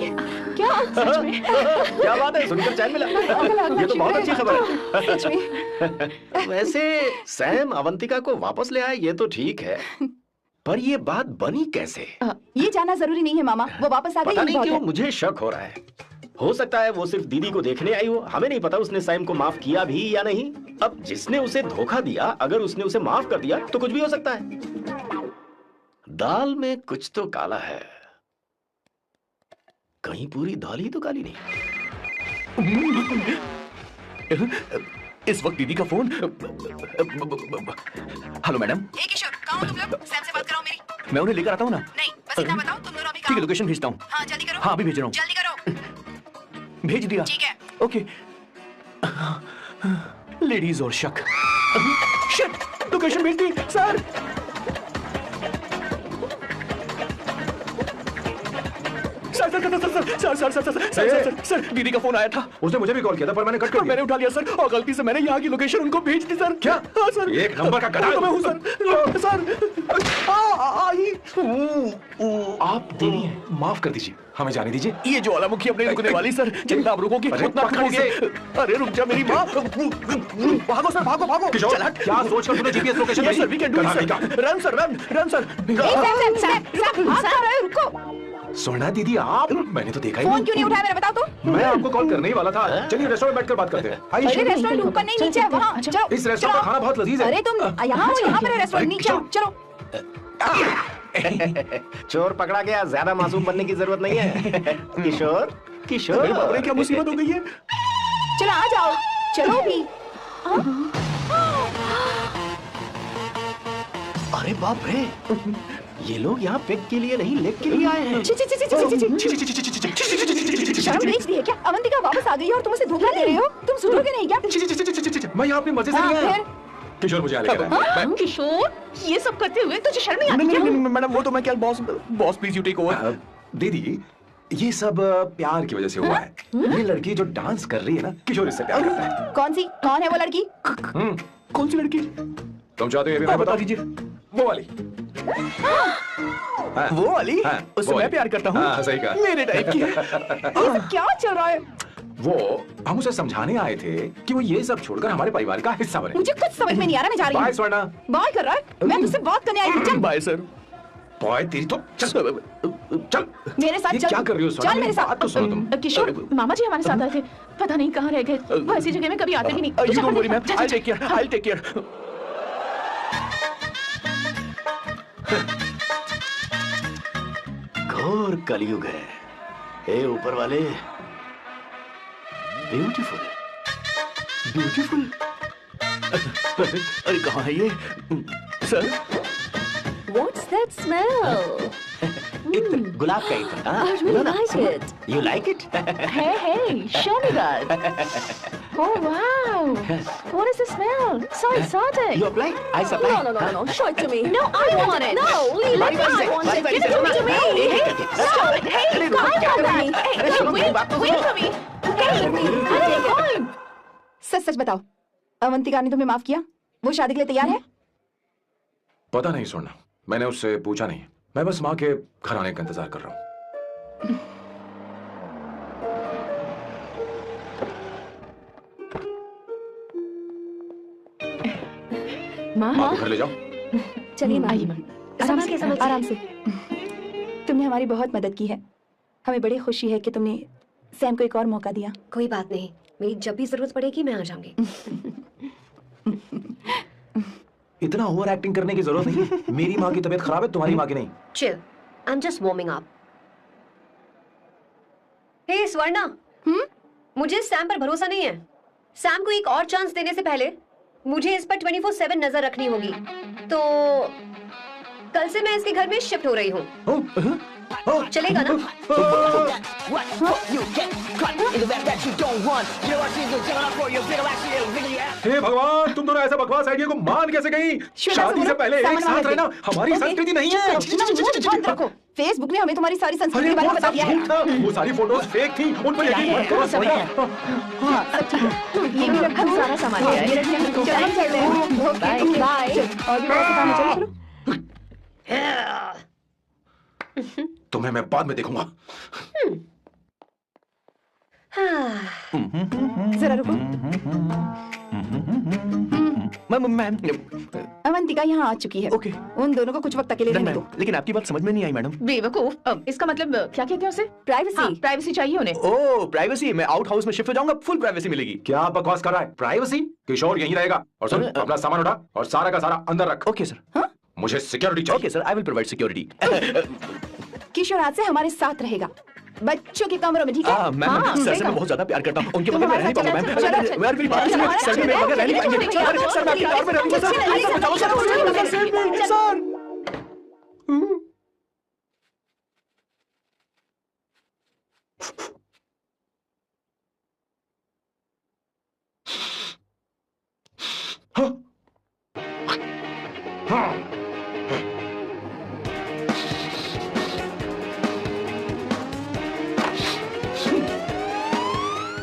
क्या सच में? है। क्या बात है, सुनकर चैन मिला। ये तो बहुत अच्छी खबर है। सच में। वैसे सैम अवंतिका को वापस ले आए ये तो ठीक है, पर ये बात बनी कैसे? ये जानना जरूरी नहीं है मामा, वो वापस आ गई। पता यही नहीं बहुत क्यों है। मुझे शक हो रहा है। हो सकता है वो सिर्फ दीदी को देखने आई हो, हमें नहीं पता उसने सैम को माफ किया भी या नहीं। अब जिसने उसे धोखा दिया, अगर उसने उसे माफ कर दिया तो कुछ भी हो सकता है। दाल में कुछ तो काला है, कहीं पूरी दाल ही तो काली नहीं। इस वक्त दीदी का फोन। Hello madam. किशोर, कहाँ हो तुम लोग? सैम से बात कराओ मेरी। मैं उन्हें लेकर आता हूँ ना। नहीं, बस इतना बताओ तुम दोनों अभी ठीक है, लोकेशन भेजता हूँ। हाँ जल्दी करो। हाँ अभी भेज रहा हूँ। जल्दी करो। भेज दिया। ठीक है। ओके। लेडीज और शक। शिट, लोकेशन भेज दी सर। सर दीदी का फोन आया था। उसने मुझे भी कॉल किया था पर मैंने कट कर दिया। मैंने उठा लिया सर, और गलती से मैंने यहाँ की लोकेशन उनको भेज दी सर। क्या? हाँ सर। एक नंबर का गधा। तो मैं हूँ सर। आप देवी हैं, माफ कर दीजिए, हमें जाने दीजिए। ये ज्वालामुखी अपने रुकने वाली सर, जितना आप रुकोगे उतना रुकोगे। अरे रुक जा मेरी माँ। भागो सर, भागो भागो। किशोर, चल हट। क्या सोचकर तूने जीपीएस लोकेशन Yes, भेजी? sir, we can do it, sir. Run, sir, run, run, sir. रुको। सोना दीदी आप, मैंने तो देखा ही फोन नहीं। क्यों नहीं उठाया मेरा, बताओ तो। मैं आपको कॉल करने ही वाला था। चलिए रेस्टोरेंट बैठकर बात करते हैं। आइए। अरे रेस्टोरेंट ऊपर नहीं, नीचे है, वहाँ चलो। इस रेस्टोरेंट का खाना बहुत लजीज है। अरे तुम यहाँ हो, यहाँ पर है रेस्टोरेंट, नीचे आओ, चलो। चोर पकड़ा गया, ज्यादा मासूम बनने की जरूरत नहीं है। किशोर, किशोर। अरे बाप रे, क्या मुसीबत हो गई है। चलो आ जाओ, चलो भी। अरे बाप रे, ये लोग यहाँ पेग के लिए नहीं लेग के लिए आए हैं। शर्म बेच दी है क्या? अवंतिका वापस आ गई है और तुम उसे धोखा दे रहे हो? तुम सुधरोगे नहीं क्या? मैं यहाँ अपनी मर्जी से हाँ, नहीं आया। फिर? किशोर मुझे यहाँ लेकर आया। किशोर, ये सब करते हुए तुझे शर्म नहीं आती क्या? नहीं मैडम, वो तो मैं क्या boss please you take over. दीदी, ये सब प्यार की वजह से हुआ है। ये लड़की जो डांस कर रही है ना, किशोर इससे प्यार करता है। कौन है वो लड़की? कौन सी लड़की? तुम चाहते हो ये भी मैं बता बता दीजिए। वो वाली। हाँ, वो वाली? हाँ, उससे वो मैं वाली। प्यार करता हूँ। हाँ, सही कहा। मेरे टाइप की है। ये सब क्या चल रहा है? वो हम उसे समझाने आए थे कि वो ये सब छोड़कर हमारे परिवार का हिस्सा बने। मुझे कुछ समझ में नहीं आ रहा, मैं जा रही बाय हूँ। स्वर्णा। बाय कर रहा है? मैं तुझसे बात करने आई थी, चल। Bye sir. बॉय तेरी तो चल चल। मेरे साथ ये चल। क्या कर रही हो स्वर्णा? चल मेरे साथ। बात तो सुनो तुम। किशोर, मामा जी हमारे साथ आए थे, पता नहीं कहाँ रह गए। वो ऐसी जगह में कभी आते भी नहीं। You जा, don't worry, ma'am. जा, जा, I'll take care. I'll take care. घोर कलयुग है। हे ऊपर वाले, ब्यूटीफुल, ब्यूटीफुल। अरे कहाँ है ये? सर? What's that smell? इत्र, गुलाब का इत्र। I really like it. You like it? Hey, hey, show me that. Oh wow, what is the smell? So exotic. You apply? I supply. No. Show it to me. No, I want it. No, leave it. I want it. Give it to me. Stop. Hey, अरे रुको, I क्या want कर रही that. है? Hey, अरे सुनो मेरी wait, बात तो wait सुनो। for me. Hey, where are you going? सच सच बताओ, अवंतिका ने तुम्हें माफ किया? वो शादी के लिए तैयार है? पता नहीं स्वर्णा, मैंने उससे पूछा नहीं। मैं बस माँ के घर आने का इंतजार कर रहा हूँ। माँ माँ को घर ले जाओ। चलिए माँ। आइए माँ। आराम से आराम से। तुमने हमारी बहुत मदद की है। हमें बड़ी खुशी है कि तुमने सैम को एक और मौका दिया। कोई बात नहीं, मेरी जब भी जरूरत पड़ेगी मैं आ जाऊंगी। इतना ओवर एक्टिंग करने की जरूरत नहीं है। मेरी माँ की तबीयत खराब है, तुम्हारी माँ की नहीं। Chill, I am just warming up. Hey Swarna, मुझे सैम पर भरोसा नहीं है। सैम को एक और चांस देने से पहले मुझे इस पर 24/7 नजर रखनी होगी। तो कल से मैं इसके घर में शिफ्ट हो रही हूँ। चलेगा ना? हे भगवान, तुम दोनों ऐसा बकवास आइडिया को मान कैसे गई? शादी से पहले एक साथ रहना हमारी संस्कृति नहीं है। बंद रखो। फेसबुक ने हमें तुम्हारी सारी संस्कृति के बारे में बता दिया है। वो सारी फोटोज फेक थी, उन पर यकीन मत करो। हाँ, सब ठीक है। ये भी रखो, सारा सामान लिया है। ये रखिए, चलो हम चलते हैं। Okay, bye. और भी बहुत काम है, चलो चलो। तुम्हें मैं बाद में देखूंगा। जरा रुको। मैम अवंतिका यहाँ आ चुकी है। ओके। उन दोनों को कुछ वक्त अकेले रहने दो। लेकिन आपकी बात समझ में नहीं आई मैडम। बेवकूफ, इसका मतलब क्या कहते हैं उसे? प्राइवेसी। प्राइवेसी चाहिए उन्हें। ओह प्राइवेसी, मैं आउट हाउस में शिफ्ट हो जाऊंगा, फुल प्राइवेसी मिलेगी। क्या बकवास कर रहा है? प्राइवेसी? किशोर यहीं रहेगा। और सुन, अपना सामान उठा और सारा का सारा अंदर रख। Okay sir. मुझे सिक्योरिटी चाहिए। Okay sir, I will provide security. Kishore आज से हमारे साथ रहेगा, बच्चों के कमरों में, ठीक है? मैम सर से मैं बहुत ज्यादा प्यार करता हूँ, उनके बगैर मैं रह नहीं पाऊंगा मैम। चलो, मेरी बात सुनिए, सर मैं बगैर रह नहीं पाएंगे। सर मैं आपकी कार में रहूंगा sir.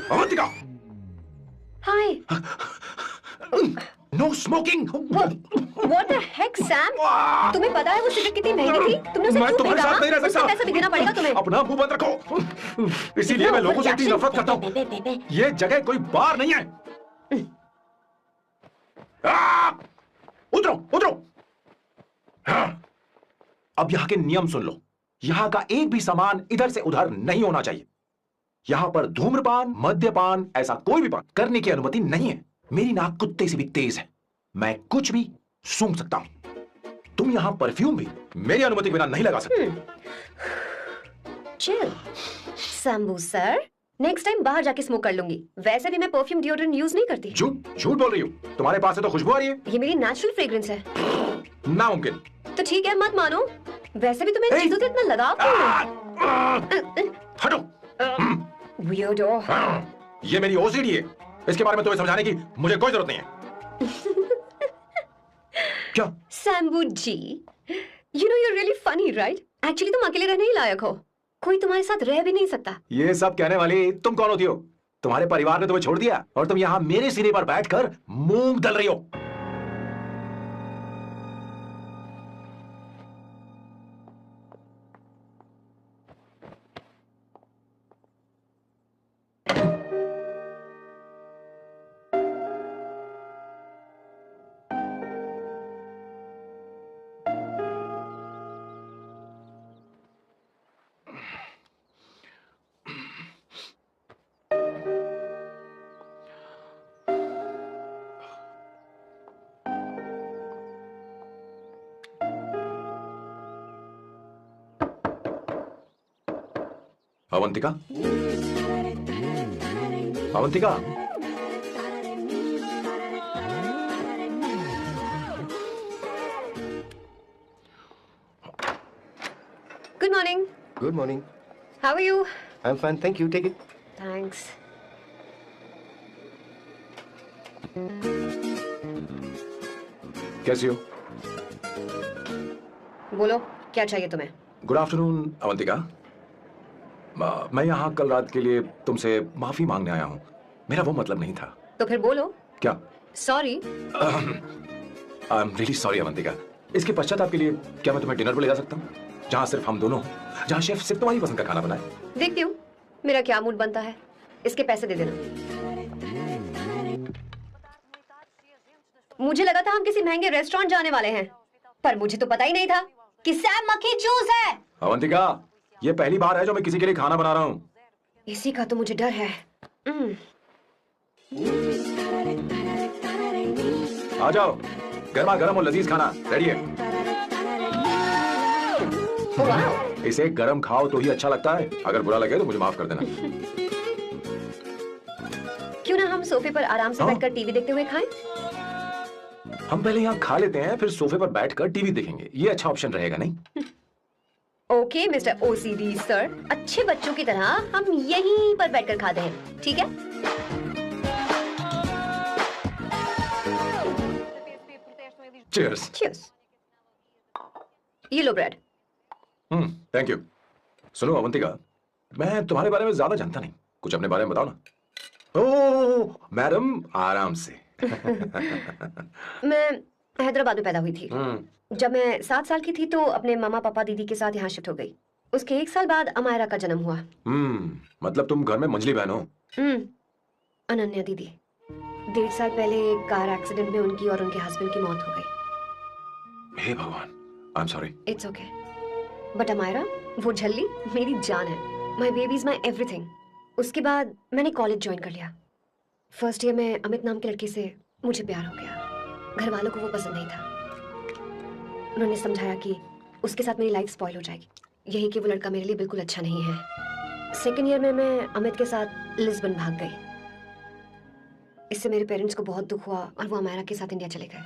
Avantika, hi. No smoking. What the heck, Sam? तुम्हें पता है वो सिगरेट कितनी महंगी थी? तुमने उसे मैं क्यों तुम्हारे खरीदा? साथ नहीं रह उसका सकता। पैसा भी देना पड़ेगा तुम्हें। अपना मुंह बंद रखो। इसीलिए मैं लोगों से इतनी नफरत करता हूँ। ये जगह कोई बार नहीं है। उतरो उतरो। अब यहाँ के नियम सुन लो। यहाँ का एक भी सामान इधर से उधर नहीं होना चाहिए। यहाँ पर धूम्रपान, मद्यपान, ऐसा कोई भी पान करने की अनुमति नहीं है। मेरी नाक कुत्ते से भी तेज है, मैं कुछ भी सूंघ सकता हूं। तुम यहाँ परफ्यूम भी मेरी अनुमति के बिना नहीं लगा सकते। Chill Shambhu sir, next time बाहर जाके स्मोक कर लूंगी। वैसे भी मैं परफ्यूम डिओड्रेंट यूज नहीं करती। झूठ बोल रही हो। तुम्हारे पास से तो खुशबू आ रही है। ये मेरी नेचुरल फ्रेग्रेंस है। नामुमकिन। तो ठीक है, मत मानो। वैसे भी तुम्हें इन चीजों से इतना लगाव क्यों है? हटो। Weirdo. ये मेरी ओसीडी है। इसके बारे में तुम्हें समझाने की मुझे कोई जरूरत नहीं है। क्या? शंभू जी, you know you're really funny, right? Actually तुम अकेले रहने ही लायक हो। कोई तुम्हारे साथ रह भी नहीं सकता। ये सब कहने वाली तुम कौन होती हो? तुम्हारे परिवार ने तुम्हें छोड़ दिया और तुम यहाँ मेरे सिरे पर बैठकर मूंग दल रही हो। Avantika, Avantika, Good morning. Good morning. How are you? I'm fine, thank you. Take it. Thanks. कैसी हो? बोलो, क्या चाहिए तुम्हें? Good afternoon Avantika. मैं यहाँ कल रात के लिए तुमसे माफी मांगने आया हूँ। मेरा वो मतलब नहीं था। तो फिर बोलो। क्या? Sorry. I am really sorry Avantika. इसके पश्चाताप के लिए क्या मैं तुम्हें डिनर पर ले जा सकता हूँ, जहाँ सिर्फ हम दोनों, जहाँ शेफ सिर्फ तुम्हारी पसंद का खाना बनाए? देखती हूँ मेरा क्या मूड बनता है। इसके पैसे दे देना। मुझे लगा था हम किसी महंगे रेस्टोरेंट जाने वाले हैं, पर मुझे तो पता ही नहीं था कि सैम मक्खी चूस है। अवंतिका, ये पहली बार है जो मैं किसी के लिए खाना बना रहा हूँ। इसी का तो मुझे डर है। आ जाओ, गर्मा गर्म और लजीज खाना रेडी है। इसे गरम खाओ तो ही अच्छा लगता है, अगर बुरा लगे तो मुझे माफ कर देना। क्यों ना हम सोफे पर आराम से बैठकर टीवी देखते हुए खाएं? हम पहले यहाँ खा लेते हैं, फिर सोफे पर बैठकर टीवी देखेंगे। ये अच्छा ऑप्शन रहेगा नहीं? ओके मिस्टर ओसीडी सर, अच्छे बच्चों की तरह हम यहीं पर बैठकर खाते हैं, ठीक है? चीयर्स। चीयर्स। ये लो ब्रेड। Thank you. सुनो अवंतिका, मैं तुम्हारे बारे में ज्यादा जानता नहीं, कुछ अपने बारे में बताओ ना। ओह मैडम, आराम से। मैं हैदराबाद में पैदा हुई थी। जब मैं 7 साल की थी तो अपने मामा पापा दीदी के साथ यहाँ शिफ्ट हो गई। उसके 1 साल बाद अमायरा का जन्म हुआ। मतलब तुम घर में मंझली बहन हो? अनन्या दीदी। 1.5 साल पहले कार एक्सीडेंट में उनकी और उनके हस्बैंड की मौत हो गई। हे भगवान, I am sorry. It's okay. But Amaira, वो झल्ली मेरी जान है। My baby is my everything. उसके बाद मैंने कॉलेज ज्वाइन कर लिया। फर्स्ट ईयर में अमित नाम के लड़के से मुझे प्यार हो गया। घर वालों को वो पसंद नहीं था। उन्होंने समझाया कि उसके साथ मेरी लाइफ स्पॉइल हो जाएगी, यही कि वो लड़का मेरे लिए बिल्कुल अच्छा नहीं है। सेकेंड ईयर में मैं अमित के साथ लिस्बन भाग गई। इससे मेरे पेरेंट्स को बहुत दुख हुआ और वो अमायरा के साथ इंडिया चले गए।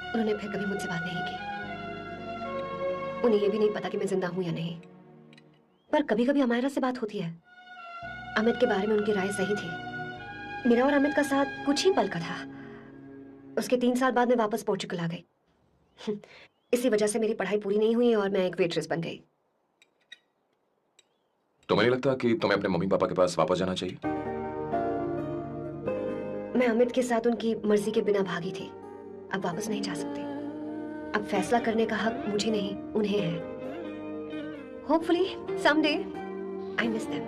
उन्होंने फिर कभी मुझसे बात नहीं की। उन्हें ये भी नहीं पता कि मैं जिंदा हूं या नहीं। पर कभी कभी अमायरा से बात होती है। अमित के बारे में उनकी राय सही थी। मेरा और अमित का साथ कुछ ही पल का था। उसके 3 साल बाद मैं वापस पोर्चुगल आ गई। इसी वजह से मेरी पढ़ाई पूरी नहीं हुई और मैं एक वेट्रेस बन गई। तुम्हें नहीं लगता कि तुम्हें अपने मम्मी पापा के पास वापस जाना चाहिए? मैं अमित के साथ उनकी मर्जी के बिना भागी थी। अब वापस नहीं जा सकती। अब फैसला करने का हक मुझे नहीं, उन्हें है। Hopefully someday I miss them.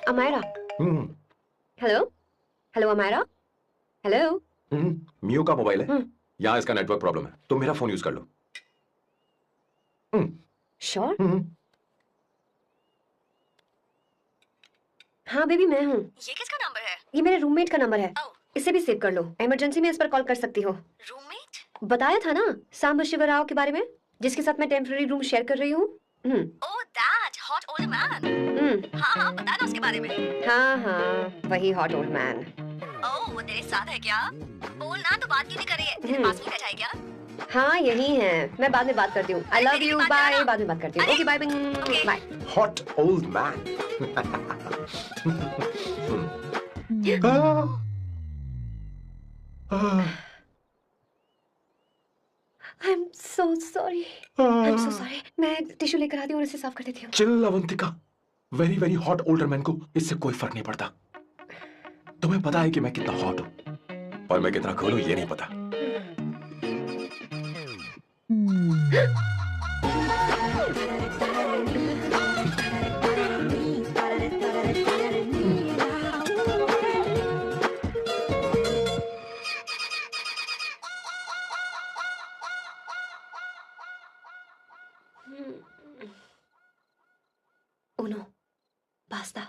Amaira. Hello hello Amaira. Hello. मियो का मोबाइल है। यहाँ इसका नेटवर्क प्रॉब्लम है, तुम मेरा फोन यूज कर लो। श्योर? हाँ बेबी, मैं हूँ। ये किसका नंबर है? ये मेरे रूममेट का नंबर है। इसे भी सेव कर लो। इमरजेंसी में इस पर कॉल कर सकती हो। रूममेट? बताया था ना सांब शिवराव के बारे में, जिसके साथ मैं टेम्पररी रूम शेयर कर रही हूँ। Oh that hot old man. हाँ बता ना उसके बारे में। हाँ वही हॉट ओल्ड मैन। ओह वो तेरे साथ है क्या? बोल ना, तो बात क्यों नहीं कर रही है? तेरे पास नहीं बैठा है क्या? हाँ यही है। मैं बाद में बात करती हूँ। I love you, bye. बाद में बात करती हूँ। Okay bye bye. Hot old man. I'm so sorry. I'm so sorry. मैं टिश्यू लेकर आती हूँ और इसे साफ कर देती हूँ। Chill Avantika, very very hot older man को इससे कोई फर्क नहीं पड़ता। तुम्हें पता है कि मैं कितना हॉट हूँ और मैं कितना कूल हूँ ये नहीं पता। Uno, basta.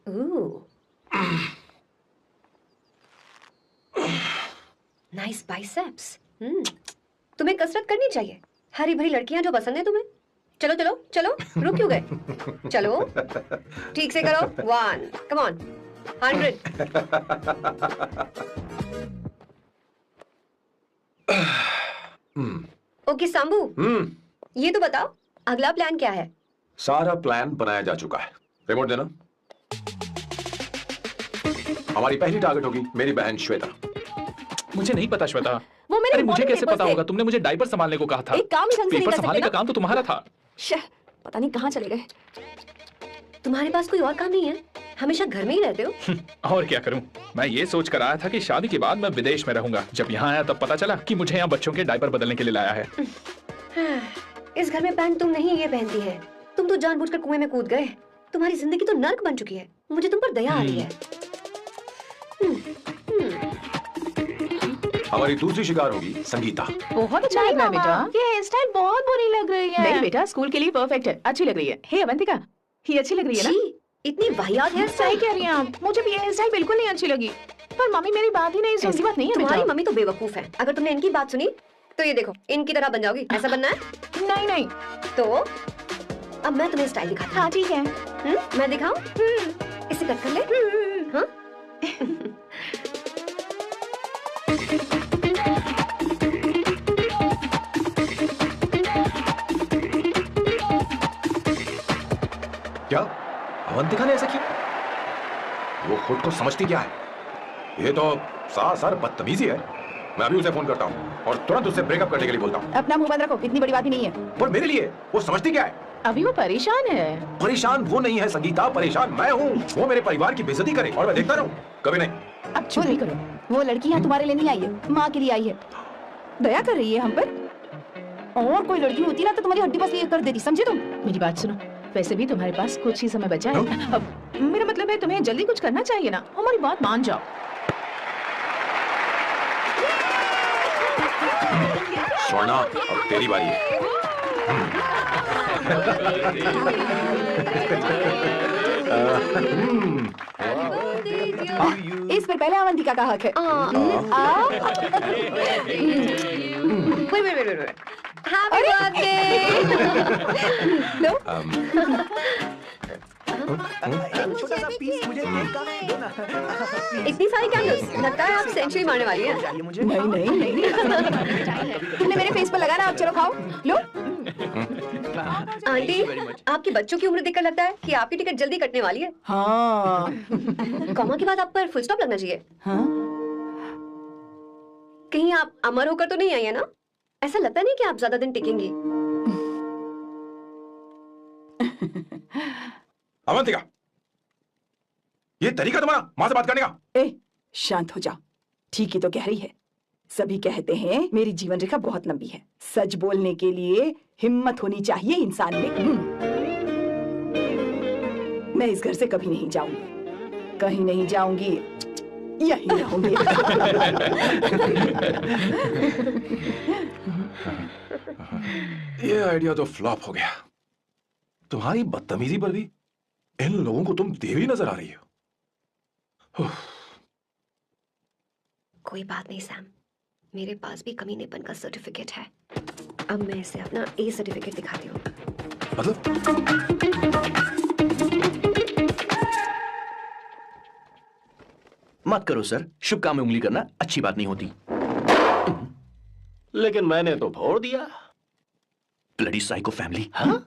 Ooh. Nice biceps. तुम्हें कसरत करनी चाहिए। हरी भरी लड़कियां जो पसंद है तुम्हें। चलो चलो चलो, रुक क्यों गए? चलो ठीक से करो। 1, come on, 100. ओके सांबू, ये तो बताओ अगला प्लान क्या है? सारा प्लान बनाया जा चुका है। रिमोट देना। हमारी पहली टारगेट होगी मेरी बहन श्वेता। मुझे नहीं पता श्वेता। वो मेरे अरे मुझे important कैसे papers पता थे। होगा? तुमने मुझे डायपर संभालने को कहा था। एक काम ही ढंग से नहीं पेपर कर संभालने सकते का काम तो तुम्हारा था। पता नहीं कहाँ चले गए। तुम्हारे पास कोई और काम नहीं है? हमेशा घर में ही रहते हो? और क्या करूं? मैं ये सोच कर आया था कि शादी के बाद मैं विदेश में रहूंगा। जब यहाँ आया तब पता चला कि मुझे यहाँ बच्चों के डायपर बदलने के लिए लाया है। इस घर में पैंट तुम नहीं ये पहनती है। तुम तो जानबूझकर कुएं में कूद गए। तुम्हारी जिंदगी तो नर्क बन चुकी है। मुझे तुम पर दया आ रही है। हमारी दूसरी शिकार होगी संगीता। बहुत अच्छा लग रहा है बेटा। ये हेयर स्टाइल बहुत बुरी लग रही है। नहीं बेटा, स्कूल के लिए परफेक्ट है, अच्छी लग रही है। हे अवंतिका, ये अच्छी लग रही है ना? छी, इतनी वाहियात हेयर सही स्टाइल। कह रही हैं आप। मुझे भी ये हेयर स्टाइल बिल्कुल नहीं अच्छी लगी। पर मम्मी मेरी बात ही नहीं सुनती। ऐसी बात नहीं है तुम्हारी बेटा। मम्मी तो बेवकूफ है। अगर तुमने इनकी बात सुनी तो ये देखो इनकी तरह बन जाओगी। ऐसा बनना है? नहीं नहीं। तो अब मैं तुम्हें स्टाइल दिखाती हाँ ठीक है। हूँ। मैं दिखाऊं? इसे कट कर ले। हाँ? क्या अवंतिका ने ऐसा किया? वो खुद को समझती क्या है? ये तो सार बदतमीजी है। मैं अभी उसे फोन करता हूँ और तुरंत उससे ब्रेकअप करने के लिए बोलता हूँ। अपना मुंह बंद रखो, इतनी बड़ी बात ही नहीं है। पर मेरे लिए वो समझती क्या है? अभी वो परेशान है। परेशान वो नहीं है संगीता, परेशान मैं हूँ। वो मेरे परिवार की बेइज्जती करे और मैं देखता रहूँ? कभी नहीं। अब चुप ही करो। वो लड़की यहाँ तुम्हारे लिए नहीं आई है, माँ के लिए आई है। दया कर रही है हम पर। और कोई लड़की होती ना तो तुम्हारी हड्डी बस ये कर देती, समझे तुम? मेरी बात सुनो, वैसे भी तुम्हारे पास कुछ ही समय बचा है। अब मेरा मतलब है तुम्हें जल्दी कुछ करना चाहिए ना। हमारी बात मान जाओ। स्वर्णा, अब तेरी बारी है। इस पर पहले अवंतिका का हक है। Wait. Happy birthday! लो, छोटा सा पीस मुझे केक का दो ना। इतनी सारी कैंडल्स, लगता है आप सेंचुरी मारने वाली हैं। चाहिए मुझे। नहीं। तुमने मेरे फेस पर लगाना, अब चलो खाओ। लो। आंटी, आपके बच्चों की उम्र देखकर लगता है कि आपकी टिकट जल्दी कटने वाली है। हाँ। कॉमा के बाद आप पर फुल स्टॉप लगना चाहिए। हाँ? कहीं आप अमर होकर तो नहीं आई है ना? ऐसा लगता नहीं कि आप ज्यादा दिन टिकेंगी। अवंतिका, ये तरीका तुम्हारा माँ से बात करने का? ए, शांत हो जाओ। ठीक ही तो कह रही है। सभी कहते हैं मेरी जीवन रेखा बहुत लंबी है। सच बोलने के लिए हिम्मत होनी चाहिए इंसान में। मैं इस घर से कभी नहीं जाऊंगी, कहीं नहीं जाऊंगी, यहीं रहूंगी। ये आइडिया तो फ्लॉप हो गया। तुम्हारी बदतमीजी पर भी इन लोगों को तुम देवी नजर आ रही हो। कोई बात नहीं सैम, मेरे पास भी कमीनेपन का सर्टिफिकेट है। अब मैं इसे अपना ए सर्टिफिकेट दिखाती हूँ। मतलब मत करो सर, शुभ काम में उंगली करना अच्छी बात नहीं होती। लेकिन मैंने तो फोड़ दिया। Bloody psycho family. हाँ?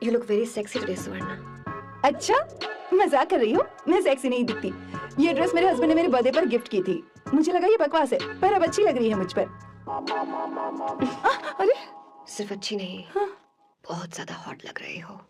You look very sexy today, सुवर्णा। अच्छा, मजाक कर रही हो? मैं सेक्सी नहीं दिखती। ये ड्रेस मेरे हस्बैंड ने मेरे बर्थडे पर गिफ्ट की थी। मुझे लगा ये बकवास है, पर अब अच्छी लग रही है मुझ पर। अरे, सिर्फ अच्छी नहीं, बहुत ज्यादा हॉट लग रही हो।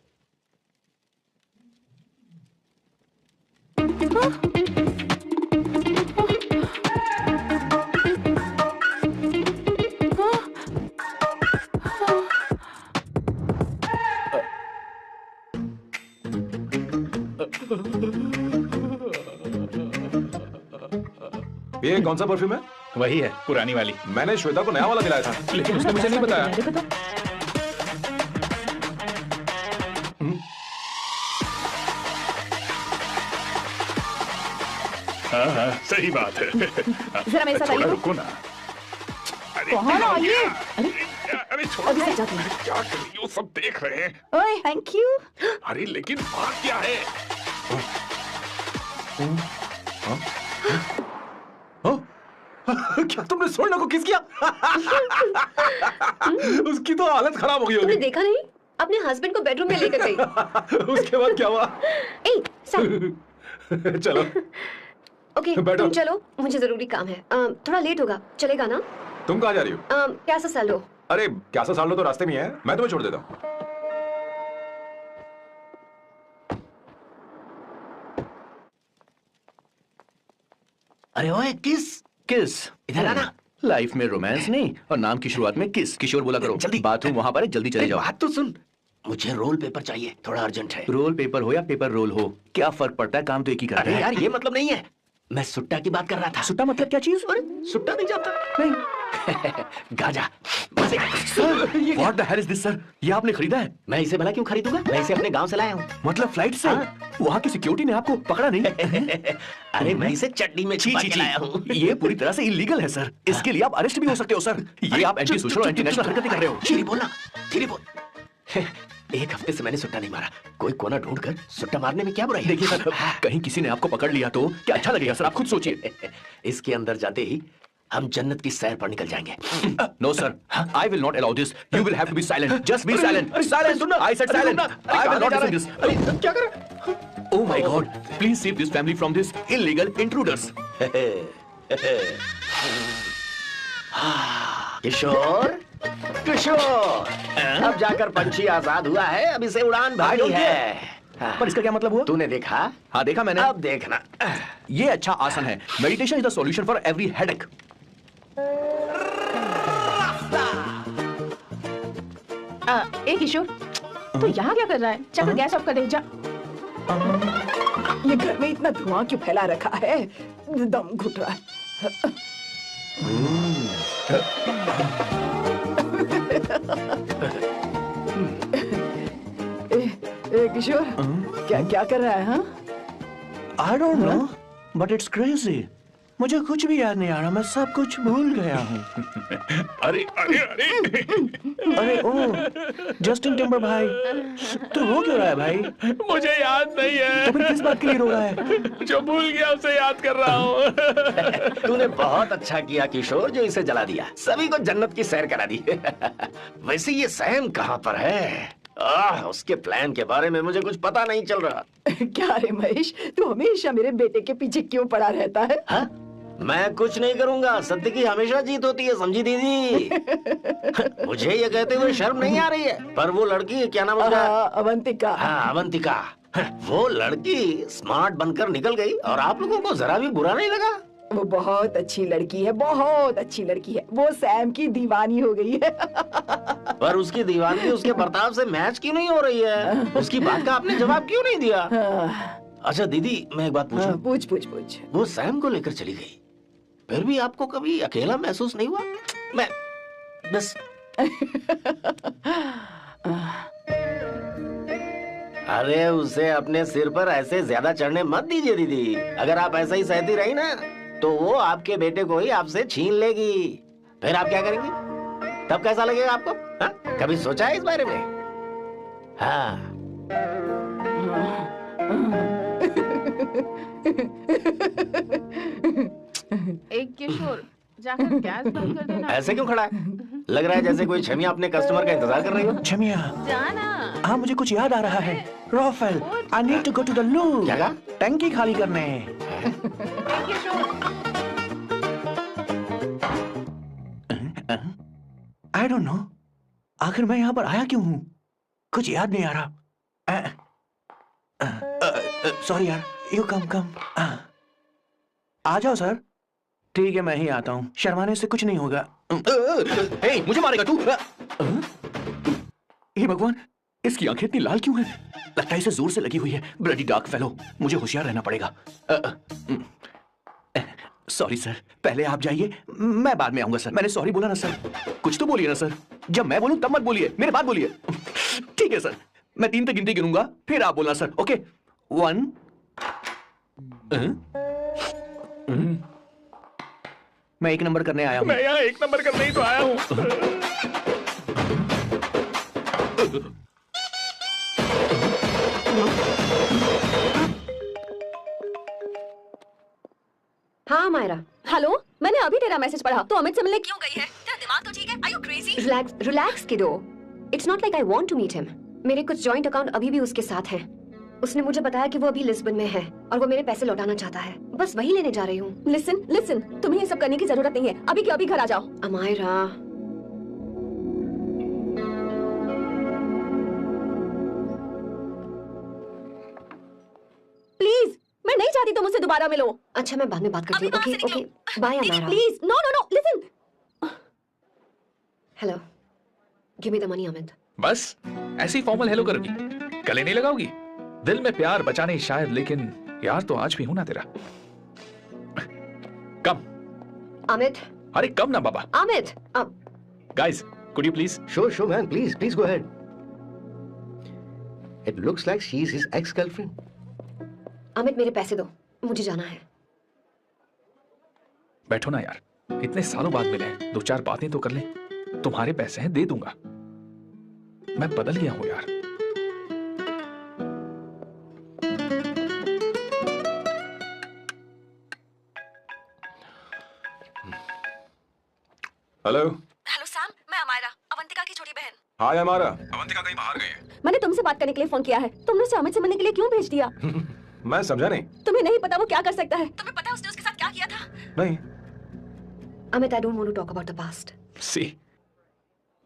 ये कौन सा परफ्यूम है? वही है, पुरानी वाली। मैंने श्वेता को नया वाला दिलाया था। लेकिन उसने मुझे नहीं बताया। हाँ, सही बात है। जरा मेरे साथ थोड़ा आइए। रुको ना। कहाँ ना आइए? अरे छोड़ो, अभी से जाती हूँ। क्या कर रही हो? सब देख रहे हैं। ओए, थैंक यू। अरे लेकिन बात क्या है? क्या तुमने सोना को किस किया? उसकी तो हालत खराब हो गई तुमने होगी। देखा नहीं? अपने हस्बैंड को बेडरूम में लेकर गई। उसके बाद क्या हुआ? ए, सर। चलो ओके, बैठो। तुम चलो, मुझे जरूरी काम है। थोड़ा लेट होगा, चलेगा ना? तुम कहाँ जा रही हो? क्या सा सालो? अरे क्या साल लो तो रास्ते में ही है, मैं तुम्हें छोड़ देता हूँ। अरे ओए किस किस इधर आना। लाइफ में रोमांस नहीं और नाम की शुरुआत में किस। किशोर बोला करो। जल्दी। बाथरूम वहां पर है, जल्दी चले जाओ। बात तो सुन, मुझे रोल पेपर चाहिए, थोड़ा अर्जेंट है। रोल पेपर हो या पेपर रोल हो, क्या फर्क पड़ता है? काम तो एक ही करता अरे है। यार ये मतलब नहीं है, मैं सुट्टा की बात कर रहा था। सुट्टा मतलब क्या चीज? अरे सुट्टा नहीं जानता? नहीं। गाजा मजे। What the hell is this, sir? ये आपने खरीदा है? मैं इसे भला क्यों खरीदूंगा? मैं इसे अपने गांव से लाया हूँ। मतलब फ्लाइट से? हाँ। वहाँ की सिक्योरिटी ने आपको पकड़ा नहीं? अरे मैं इसे चटनी में छी छुपा छी के छी, लाया हूँ। ये पूरी तरह से इलीगल है सर। इसके लिए आप अरेस्ट भी हो सकते हो सर। ये आप एंटी सोशल और एंटी नेशनल हरकतें कर रहे हो। धीरे बोलना, धीरे बोल। एक हफ्ते से मैंने सुट्टा नहीं मारा, कोई कोना ढूंढकर सुट्टा मारने में क्या बुराई है? देखिए सर, कहीं किसी ने आपको पकड़ लिया तो क्या अच्छा लगेगा सर? आप खुद सोचिए। इसके अंदर जाते ही हम जन्नत की सैर पर निकल जाएंगे। No sir, I will not allow this. You will have to be silent. Just be silent. Silent. I said silent. I will not listen this. क्या कर रहे? Oh my God! Please save this family from this illegal intruders. किशोर, किशोर, अब जाकर पंछी आजाद हुआ है, अब इसे उड़ान भरनी है। पर इसका क्या मतलब हुआ? तूने देखा? हाँ देखा मैंने। अब देखना। ये अच्छा आसन है। Meditation is the solution for every headache. ए किशोर, तू यहाँ क्या कर रहा है? चल गैस ऑफ कर दे जा। ये घर में इतना धुआं क्यों फैला रखा है? दम घुट रहा है। ए किशोर, क्या क्या कर रहा है? हाँ, I don't know, but it's crazy. मुझे कुछ भी याद नहीं आ रहा, मैं सब कुछ भूल गया हूँ। अरे अरे अरे अरे ओह, जस्टिन टिम्बर भाई, तू रो क्यों रहा है भाई? मुझे याद नहीं है। तो फिर किस बात के लिए रो रहा है? जो भूल गया उसे याद कर रहा हूँ। तूने बहुत अच्छा किया किशोर, जो इसे जला दिया, सभी को जन्नत की सैर करा दी। वैसे ये सैम कहाँ पर है? उसके प्लान के बारे में मुझे कुछ पता नहीं चल रहा। क्या रे महेश, तू हमेशा मेरे बेटे के पीछे क्यों पड़ा रहता है? हाँ? मैं कुछ नहीं करूंगा, सत्य की हमेशा जीत होती है, समझी दीदी? मुझे ये कहते हुए शर्म नहीं आ रही है, पर वो लड़की, क्या नाम उसका? अवंतिका। हाँ अवंतिका, वो लड़की स्मार्ट बनकर निकल गई और आप लोगों को जरा भी बुरा नहीं लगा? वो बहुत अच्छी लड़की है, बहुत अच्छी लड़की है। वो सैम की दीवानी हो गई है। पर उसकी दीवानी उसके बर्ताव से मैच क्यों नहीं हो रही है? उसकी बात का आपने जवाब क्यों नहीं दिया? अच्छा दीदी, मैं एक बात पूछूं? पूछ पूछ पूछ। वो सैम को लेकर चली गई, फिर भी आपको कभी अकेला महसूस नहीं हुआ? मैं बस अरे उसे अपने सिर पर ऐसे ज्यादा चढ़ने मत दीजिए दीदी। अगर आप ऐसा ही सहती रही ना, तो वो आपके बेटे को ही आपसे छीन लेगी। फिर आप क्या करेंगी? तब कैसा लगेगा आपको? हा? कभी सोचा है इस बारे में? हाँ। एक किशोर, जाकर गैस बंद कर देना। ऐसे क्यों खड़ा है? लग रहा है जैसे कोई छमिया अपने कस्टमर का इंतजार कर रही हो। छमिया, जाना। हाँ मुझे कुछ याद आ रहा है। Rafael, I need to go to the loo. क्या कहा? टंकी खाली करने। एक किशोर, I don't know. आखिर मैं यहाँ पर आया क्यों हूँ? कुछ याद नहीं आ रहा। सॉरी यार, यू कम। आ जाओ सर। ठीक है, मैं ही आता हूँ। शर्माने से कुछ नहीं होगा। हे, मुझे मारेगा तू? हे भगवान, इसकी आंखें इतनी लाल क्यों हैं? लगता है इसे जोर से लगी हुई है। ब्लडी डार्क फेलो, मुझे होशियार रहना पड़ेगा। सॉरी सर, पहले आप जाइए, मैं बाद में आऊंगा सर। मैंने सॉरी बोला ना सर। कुछ तो बोलिए ना सर। जब मैं बोलूं तब मत बोलिए, मेरे बाद बोलिए। ठीक है सर, मैं 3 तक गिनती गिनूंगा, फिर आप बोलना सर। ओके, 1। मैं 1 नंबर करने आया हूँ। मैं यहाँ 1 नंबर करने ही तो आया हूँ। हाँ मायरा। हेलो, मैंने अभी तेरा मैसेज पढ़ा तो अमित से मिलने क्यों गई है? तेरा दिमाग तो ठीक है? Are you crazy? Relax kiddo. It's not like I want to meet him. मेरे कुछ जॉइंट अकाउंट अभी भी उसके साथ हैं। उसने मुझे बताया कि वो अभी लिस्बन में है और वो मेरे पैसे लौटाना चाहता है। बस वही लेने जा रही हूँ। लिसन, तुम्हें ये सब करने की जरूरत नहीं है। अभी के अभी घर आ जाओ। अमायरा, प्लीज, मैं नहीं चाहती तुम मुझसे दोबारा मिलो। अच्छा मैं बाद में बात करती हूँ। Okay, bye Amaira. Please, no, listen. Hello, give me the money Amit. बस ऐसी फॉर्मल हेलो करोगी, गले नहीं लगाओगी? दिल में प्यार बचा नहीं शायद, लेकिन यार तो आज भी हूं ना तेरा। कम अमित। अरे कम ना बाबा। Amit, guys could you please? Sure, man. Please go ahead. It looks like she's his ex-girlfriend. Amit मेरे पैसे दो, मुझे जाना है। बैठो ना यार, इतने सालों बाद मिले हैं, 2-4 बातें तो कर लें। तुम्हारे पैसे हैं, दे दूंगा। मैं बदल गया हूं यार। हेलो सैम, मैं अमायरा, अवंतिका की छोटी बहन। हाय अमारा। अवंतिका कहीं बाहर गई है। मैंने तुमसे बात करने के लिए फोन किया है। तुमने उसे अमित से मिलने के लिए क्यों भेज दिया? मैं समझा नहीं। तुम्हें नहीं पता वो क्या कर सकता है? तुम्हें पता है उसने उसके साथ क्या किया था? नहीं। Amit, I don't want to talk about the past. See,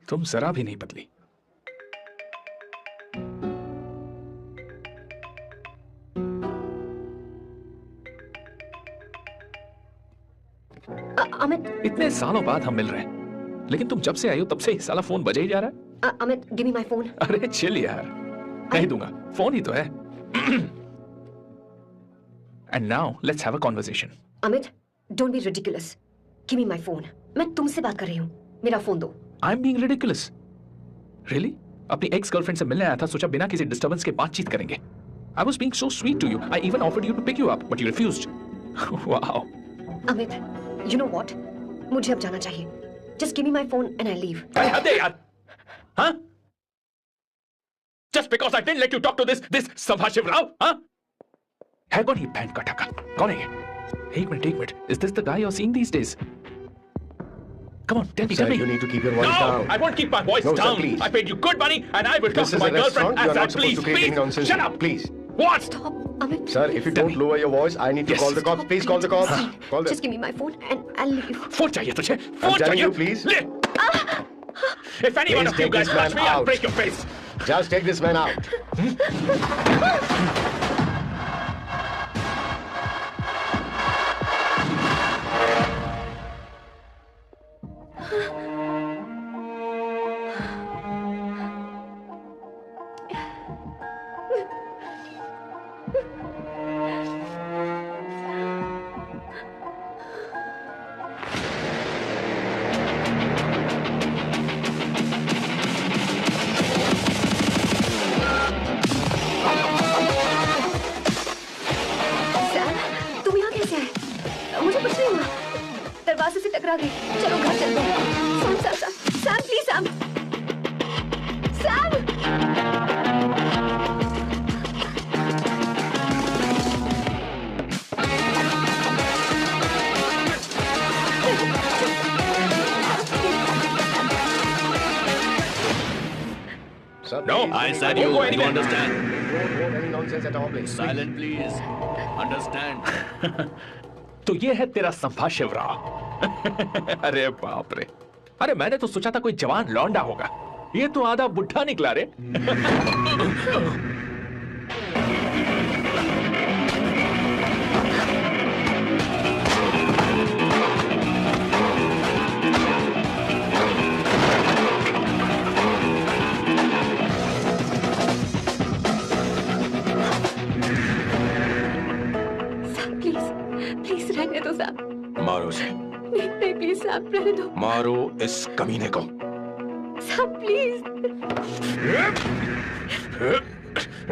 तुम जरा भी नहीं बदली। अमित, इतने सालों बाद हम मिल रहे हैं, लेकिन तुम जब से आई हो तब से ही साला फोन बजे ही जा रहा है। Amit, give me my phone. अरे चिल यार, नहीं दूंगा, फोन ही तो है। And now let's have a conversation. Amit, don't be ridiculous. Give me my phone. मैं तुमसे बात कर रही हूँ, मेरा फोन दो। I am being ridiculous? Really? अपनी एक्स गर्लफ्रेंड से मिलने आया था, सोचा बिना किसी डिस्टर्बेंस के बातचीत करेंगे। I was being so sweet to you. I even offered you to pick you up, but you refused. Wow. Amit, you know what? मुझे अब जाना चाहिए। Just give me my phone and I leave. अरे हद है यार। हाँ? Just because I didn't let you talk to this संभाशिव Rao, हाँ? है कौन ये बैंड का ठका? कौन है ये? एक minute. Is this the guy you're seeing these days? Come on, tell me. Sir, you need to keep your voice down. No, I won't keep my voice No, sir, down. please. I paid you good money, and I will talk This to is my a girlfriend restaurant. You as are that. not supposed Please, to create any nonsense. shut up. Please. What? Stop, Amit. Sir, if you don't lower your voice, I need to Yes. call the cops. Please call the cops. Call them. Just give me my phone and I'll leave. Phone चाहिए तुझे? I'm फोन telling चाहिए? you, please. ले. If any one Please of you take guys this touch man me, I'll out. break your face. Just take this man out. Sam, तुम यहाँ कैसे आए? मुझे कुछ नहीं हुआ। दरवाजे से टकरा गई। चलो घर चलते हैं। Sam, please Sam. Sir, No, please, I please, said don't you go anywhere. understand. Don't want any nonsense at all, please. Silent, please. Understand. तो ये है तेरा संभाशिव राव। अरे बाप रे। अरे मैंने तो सोचा था कोई जवान लौंडा होगा, ये तो आधा बुढ़ा निकला रे। प्लीज रहने दो सैम। मारो उसे। नहीं प्लीज सैम, रहने दो। मारो इस कमीने को। Sam please.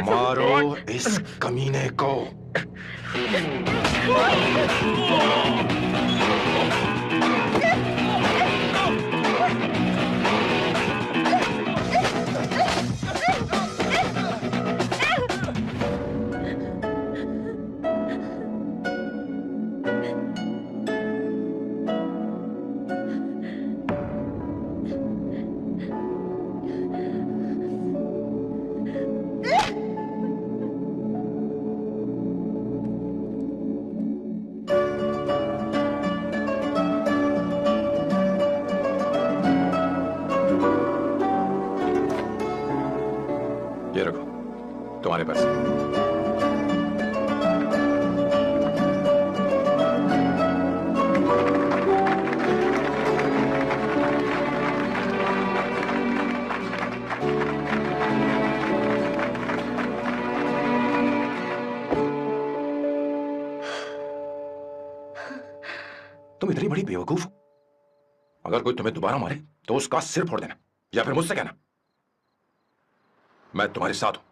मारो इस कमीने को। तुम्हारे पैसे। तुम इतनी बड़ी बेवकूफ हो। अगर कोई तुम्हें दोबारा मारे तो उसका सिर फोड़ देना, या फिर मुझसे कहना मैं तुम्हारे साथ हूं।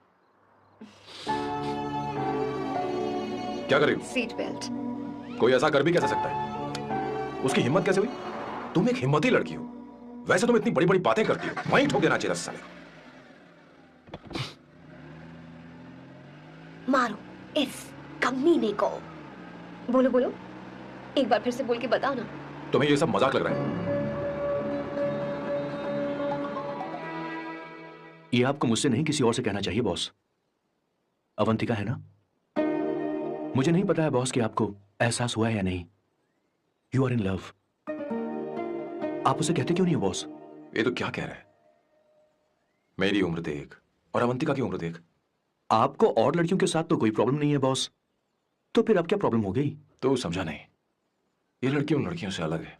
क्या कर रही हो? Seat belt. कोई ऐसा कर भी कैसे सकता है? उसकी हिम्मत कैसे हुई? तुम एक हिम्मती लड़की हो, वैसे तुम इतनी बड़ी बड़ी बातें करती हो, वहीं ठोक देना चाहिए साले। मारो इस कमीने को। बोलो बोलो, एक बार फिर से बोल के बताओ ना। तुम्हें ये सब मजाक लग रहा है? ये आपको मुझसे नहीं किसी और से कहना चाहिए बॉस। अवंतिका है ना? मुझे नहीं पता है बॉस कि आपको एहसास हुआ है या नहीं। You are in love. आप उसे कहते क्यों नहीं हो बॉस? ये तो क्या कह रहा है? मेरी उम्र देख और अवंतिका की उम्र देख। आपको और लड़कियों के साथ तो कोई प्रॉब्लम नहीं है बॉस, तो फिर अब क्या प्रॉब्लम हो गई? तो समझा नहीं, ये लड़की उन लड़कियों से अलग है।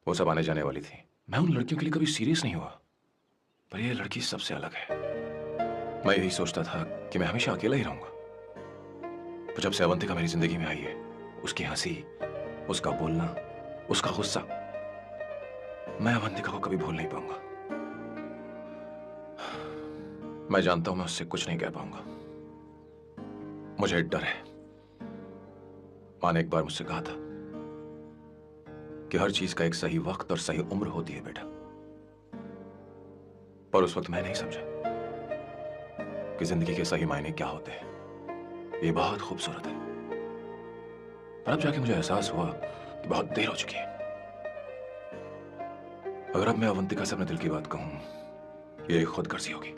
वो सब आने जाने वाली थी। मैं उन लड़कियों के लिए कभी सीरियस नहीं हुआ, पर ये लड़की सबसे अलग है। मैं यही सोचता था कि मैं हमेशा अकेला ही रहूंगा, पर जब से अवंतिका मेरी जिंदगी में आई है, उसकी हंसी, उसका बोलना, उसका गुस्सा, मैं अवंतिका को कभी भूल नहीं पाऊंगा। मैं जानता हूं मैं उससे कुछ नहीं कह पाऊंगा। मुझे डर है। माँ ने एक बार मुझसे कहा था कि हर चीज का एक सही वक्त और सही उम्र होती है बेटा, पर उस वक्त मैं नहीं समझा कि जिंदगी के सही मायने क्या होते हैं। ये बहुत खूबसूरत है, पर अब जाके मुझे एहसास हुआ कि बहुत देर हो चुकी है। अगर अब मैं अवंतिका से अपने दिल की बात कहूं, ये खुदगर्जी होगी।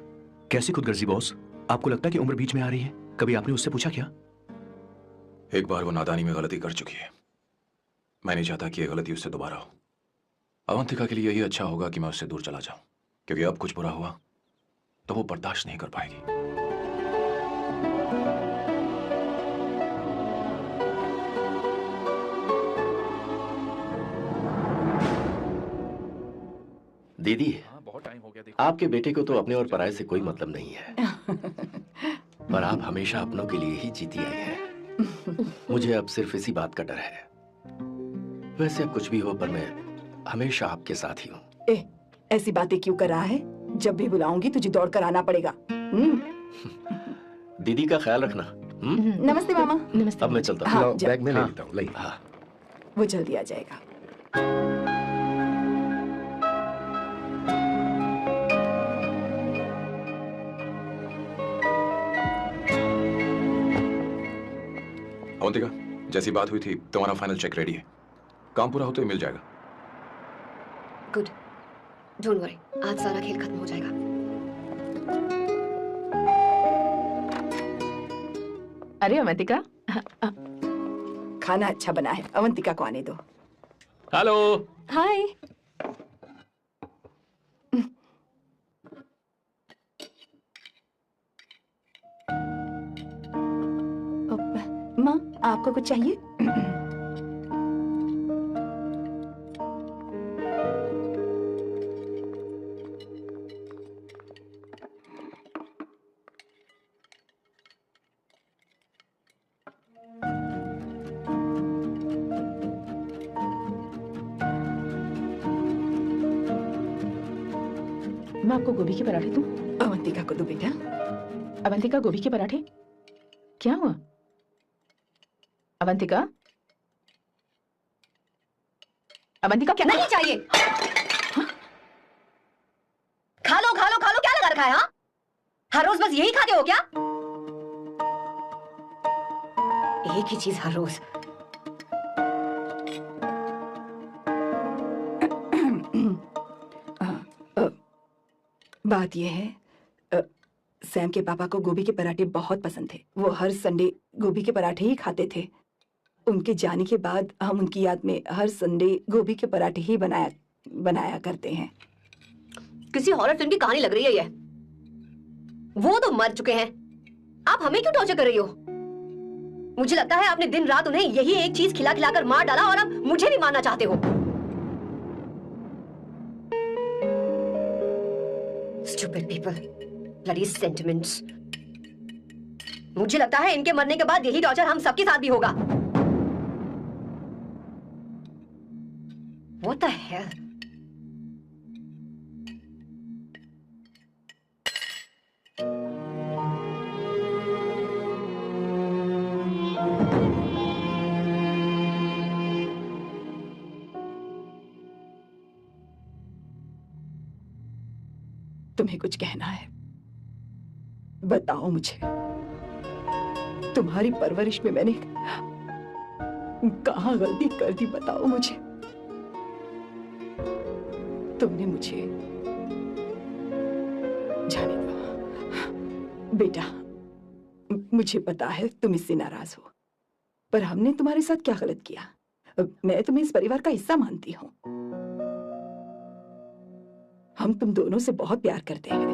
कैसी खुदगर्जी बॉस? आपको लगता है कि उम्र बीच में आ रही है? कभी आपने उससे पूछा क्या? एक बार वो नादानी में गलती कर चुकी है। मैं नहीं चाहता कि ये गलती उससे दोबारा हो। अवंतिका के लिए यही अच्छा होगा कि मैं उससे दूर चला जाऊं, क्योंकि अब कुछ बुरा हुआ तो वो बर्दाश्त नहीं कर पाएगी। दीदी, बहुत टाइम हो गया। देखो आपके बेटे को तो अपने और पराये से कोई मतलब नहीं है, पर आप हमेशा अपनों के लिए ही जीती आई हैं। मुझे अब सिर्फ इसी बात का डर है। वैसे अब कुछ भी हो, पर मैं हमेशा आपके साथ ही हूँ। ऐसी बातें क्यों कर रहा है? जब भी बुलाऊंगी तुझे दौड़ कर आना पड़ेगा। दीदी का ख्याल रखना। नमस्ते मामा। नमस्ते। अब मैं चलता हाँ, हूँ। जा। बैग में ले लेता हूँ। हाँ। वो जल्दी आ जाएगा। अवंतिका, जैसी बात हुई थी तुम्हारा फाइनल चेक रेडी है। काम पूरा हो तो मिल जाएगा। गुड, डोंट वरी, आज सारा खेल खत्म हो जाएगा। अरे अवंतिका, खाना अच्छा बना है। अवंतिका को आने दो। हेलो। हाय। माँ, आपको कुछ चाहिए? मैं आपको गोभी के पराठे दूं? अवंतिका को दो बेटा। अवंतिका, गोभी के पराठे? क्या हुआ अवंतिका? अवंतिका, क्या नहीं चाहिए। खा लो खा लो खा लो, क्या लगा रखा है? हाँ, हर रोज बस यही खाते हो क्या? एक ही चीज हर रोज। बात यह है, सैम के पापा को गोभी के पराठे बहुत पसंद थे। वो हर संडे गोभी के पराठे ही खाते थे। उनके जाने के बाद हम उनकी याद में हर संडे गोभी के पराठे ही बनाया करते हैं। किसी हॉरर फिल्म की कहानी लग रही है ये। वो तो मर चुके हैं, आप हमें क्यों टॉर्चर कर रही हो? मुझे लगता है आपने दिन रात उन्हें यही एक चीज खिला खिलाकर मार डाला और अब मुझे भी मारना चाहते हो। Stupid people, bloody sentiments. मुझे लगता है इनके मरने के बाद यही टॉर्चर हम सबके साथ भी होगा। What the hell? तुम्हें कुछ कहना है? बताओ मुझे। तुम्हारी परवरिश में मैंने कहाँ गलती कर दी, बताओ मुझे। तुमने मुझे जाने दो बेटा। मुझे पता है तुम इससे नाराज हो, पर हमने तुम्हारे साथ क्या गलत किया? मैं तुम्हें इस परिवार का हिस्सा मानती हूँ। हम तुम दोनों से बहुत प्यार करते हैं।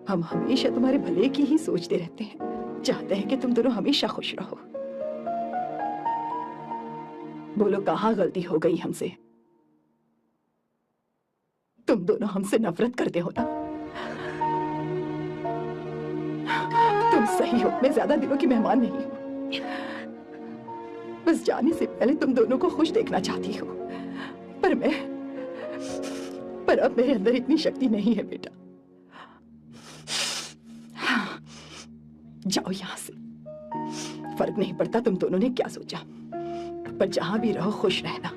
हम हमेशा तुम्हारे भले की ही सोचते रहते हैं, चाहते हैं कि तुम दोनों हमेशा खुश रहो। बोलो कहाँ गलती हो गई हमसे? तुम दोनों हमसे नफरत करते हो ना? तुम सही हो, मैं ज्यादा दिनों की मेहमान नहीं हूं। बस जाने से पहले तुम दोनों को खुश देखना चाहती हूँ, पर अब मेरे अंदर इतनी शक्ति नहीं है बेटा। जाओ यहां से। फर्क नहीं पड़ता तुम दोनों ने क्या सोचा, पर जहां भी रहो खुश रहना।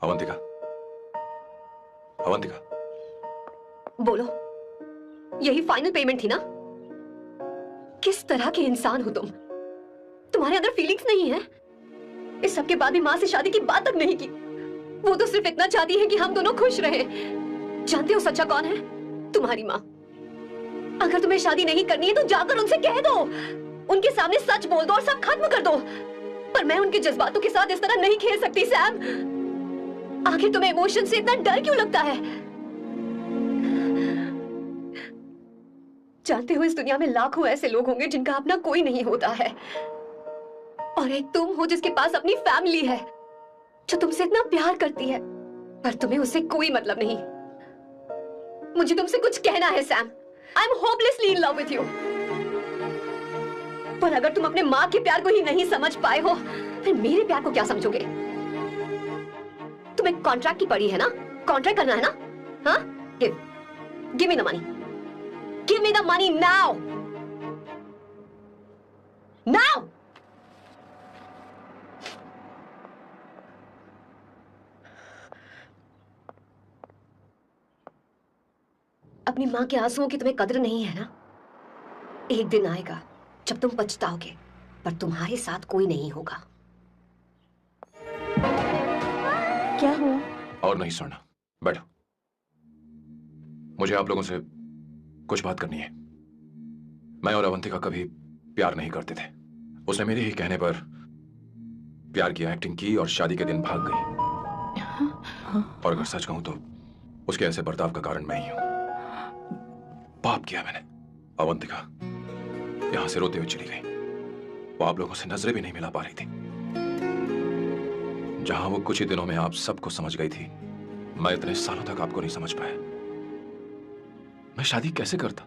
अवंतिका, अवंतिका, बोलो, यही फाइनल पेमेंट थी ना? किस तरह के इंसान हो तुम? तुम्हारे अंदर फीलिंग्स नहीं है? इस सब के बाद भी माँ से शादी की बात तक नहीं की। वो तो सिर्फ इतना चाहती है कि हम दोनों खुश रहें। जानते हो सच्चा कौन है? तुम्हारी माँ। अगर तुम्हें शादी नहीं करनी है तो जाकर उनसे कह दो, उनके सामने सच बोल दो और सब खत्म कर दो। पर मैं उनके जज्बातों के साथ इस तरह नहीं खेल सकती सैम। आखिर तुम्हें इमोशन से इतना डर क्यों लगता है? जानते हो, इस दुनिया में लाखों ऐसे लोग होंगे जिनका अपना कोई नहीं होता है, और एक तुम हो जिसके पास अपनी फैमिली है, जो तुमसे इतना प्यार करती है, पर तुम्हें उससे कोई मतलब नहीं। मुझे तुमसे कुछ कहना है Sam. I am hopelessly in love with you. पर अगर तुम अपने माँ के प्यार को ही नहीं समझ पाए हो, फिर मेरे प्यार को क्या समझोगे? तुम्हें कॉन्ट्रैक्ट की पड़ी है ना? कॉन्ट्रैक्ट करना है ना? हाँ? Give me the money. Give me the money now. Now. अपनी मां के आंसुओं की तुम्हें कद्र नहीं है ना? एक दिन आएगा जब तुम पछताओगे, पर तुम्हारे साथ कोई नहीं होगा। क्या हुआ? और नहीं सुनना, बैठो। मुझे आप लोगों से कुछ बात करनी है। मैं और अवंतिका कभी प्यार नहीं करते थे। उसने मेरे ही कहने पर प्यार की एक्टिंग की और शादी के दिन भाग गई। और अगर सच कहूं तो उसके ऐसे बर्ताव का कारण मैं ही हूं। पाप किया मैंने। अवंतिका यहां से रोते हुए चली गई। वो आप लोगों से नजरें भी नहीं मिला पा रही थी। जहां वो कुछ ही दिनों में आप सबको समझ गई थी, मैं इतने सालों तक आपको नहीं समझ पाया। मैं शादी कैसे करता?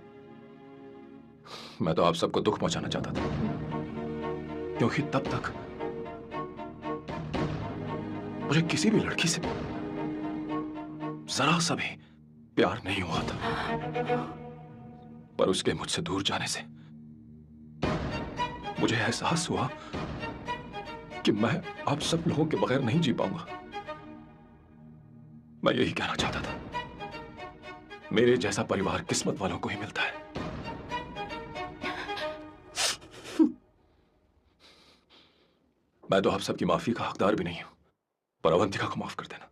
मैं तो आप सबको दुख पहुंचाना चाहता था, क्योंकि तब तक मुझे किसी भी लड़की से जरा सा भी प्यार नहीं हुआ था। पर उसके मुझसे दूर जाने से मुझे एहसास हुआ कि मैं आप सब लोगों के बगैर नहीं जी पाऊंगा। मैं यही कहना चाहता था, मेरे जैसा परिवार किस्मत वालों को ही मिलता है। मैं तो आप सबकी माफी का हकदार भी नहीं हूं, पर अवंतिका को माफ कर देना।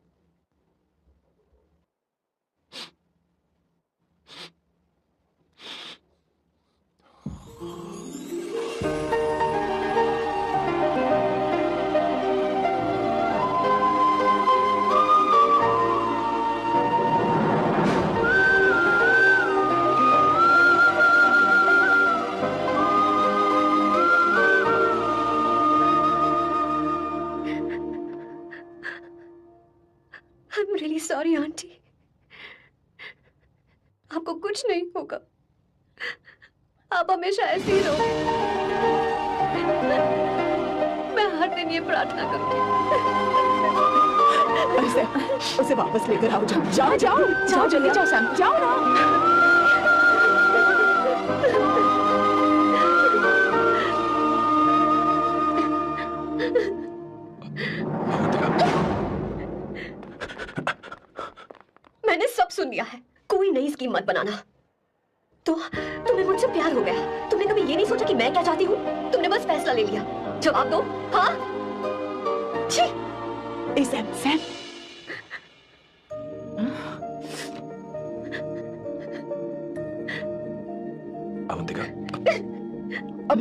I'm really sorry, aunty. आपको कुछ नहीं होगा। आप हमेशा ऐसे ही रहो। मैं हर दिन ये प्रार्थना करूंगी। उसे वापस लेकर आओ। जाओ जाओ जाओ जाओ, जल्दी जाओ सैम, जाओ ना। मैंने सब सुन लिया है। कोई नई स्कीम मत बनाना। तो तुम्हें मुझसे प्यार हो गया। तुमने कभी ये नहीं सोचा कि मैं क्या चाहती हूँ? तुमने बस फैसला ले लिया। जवाब दो। हाँ? छी! ए सैम, सैम। अवंतिका, अब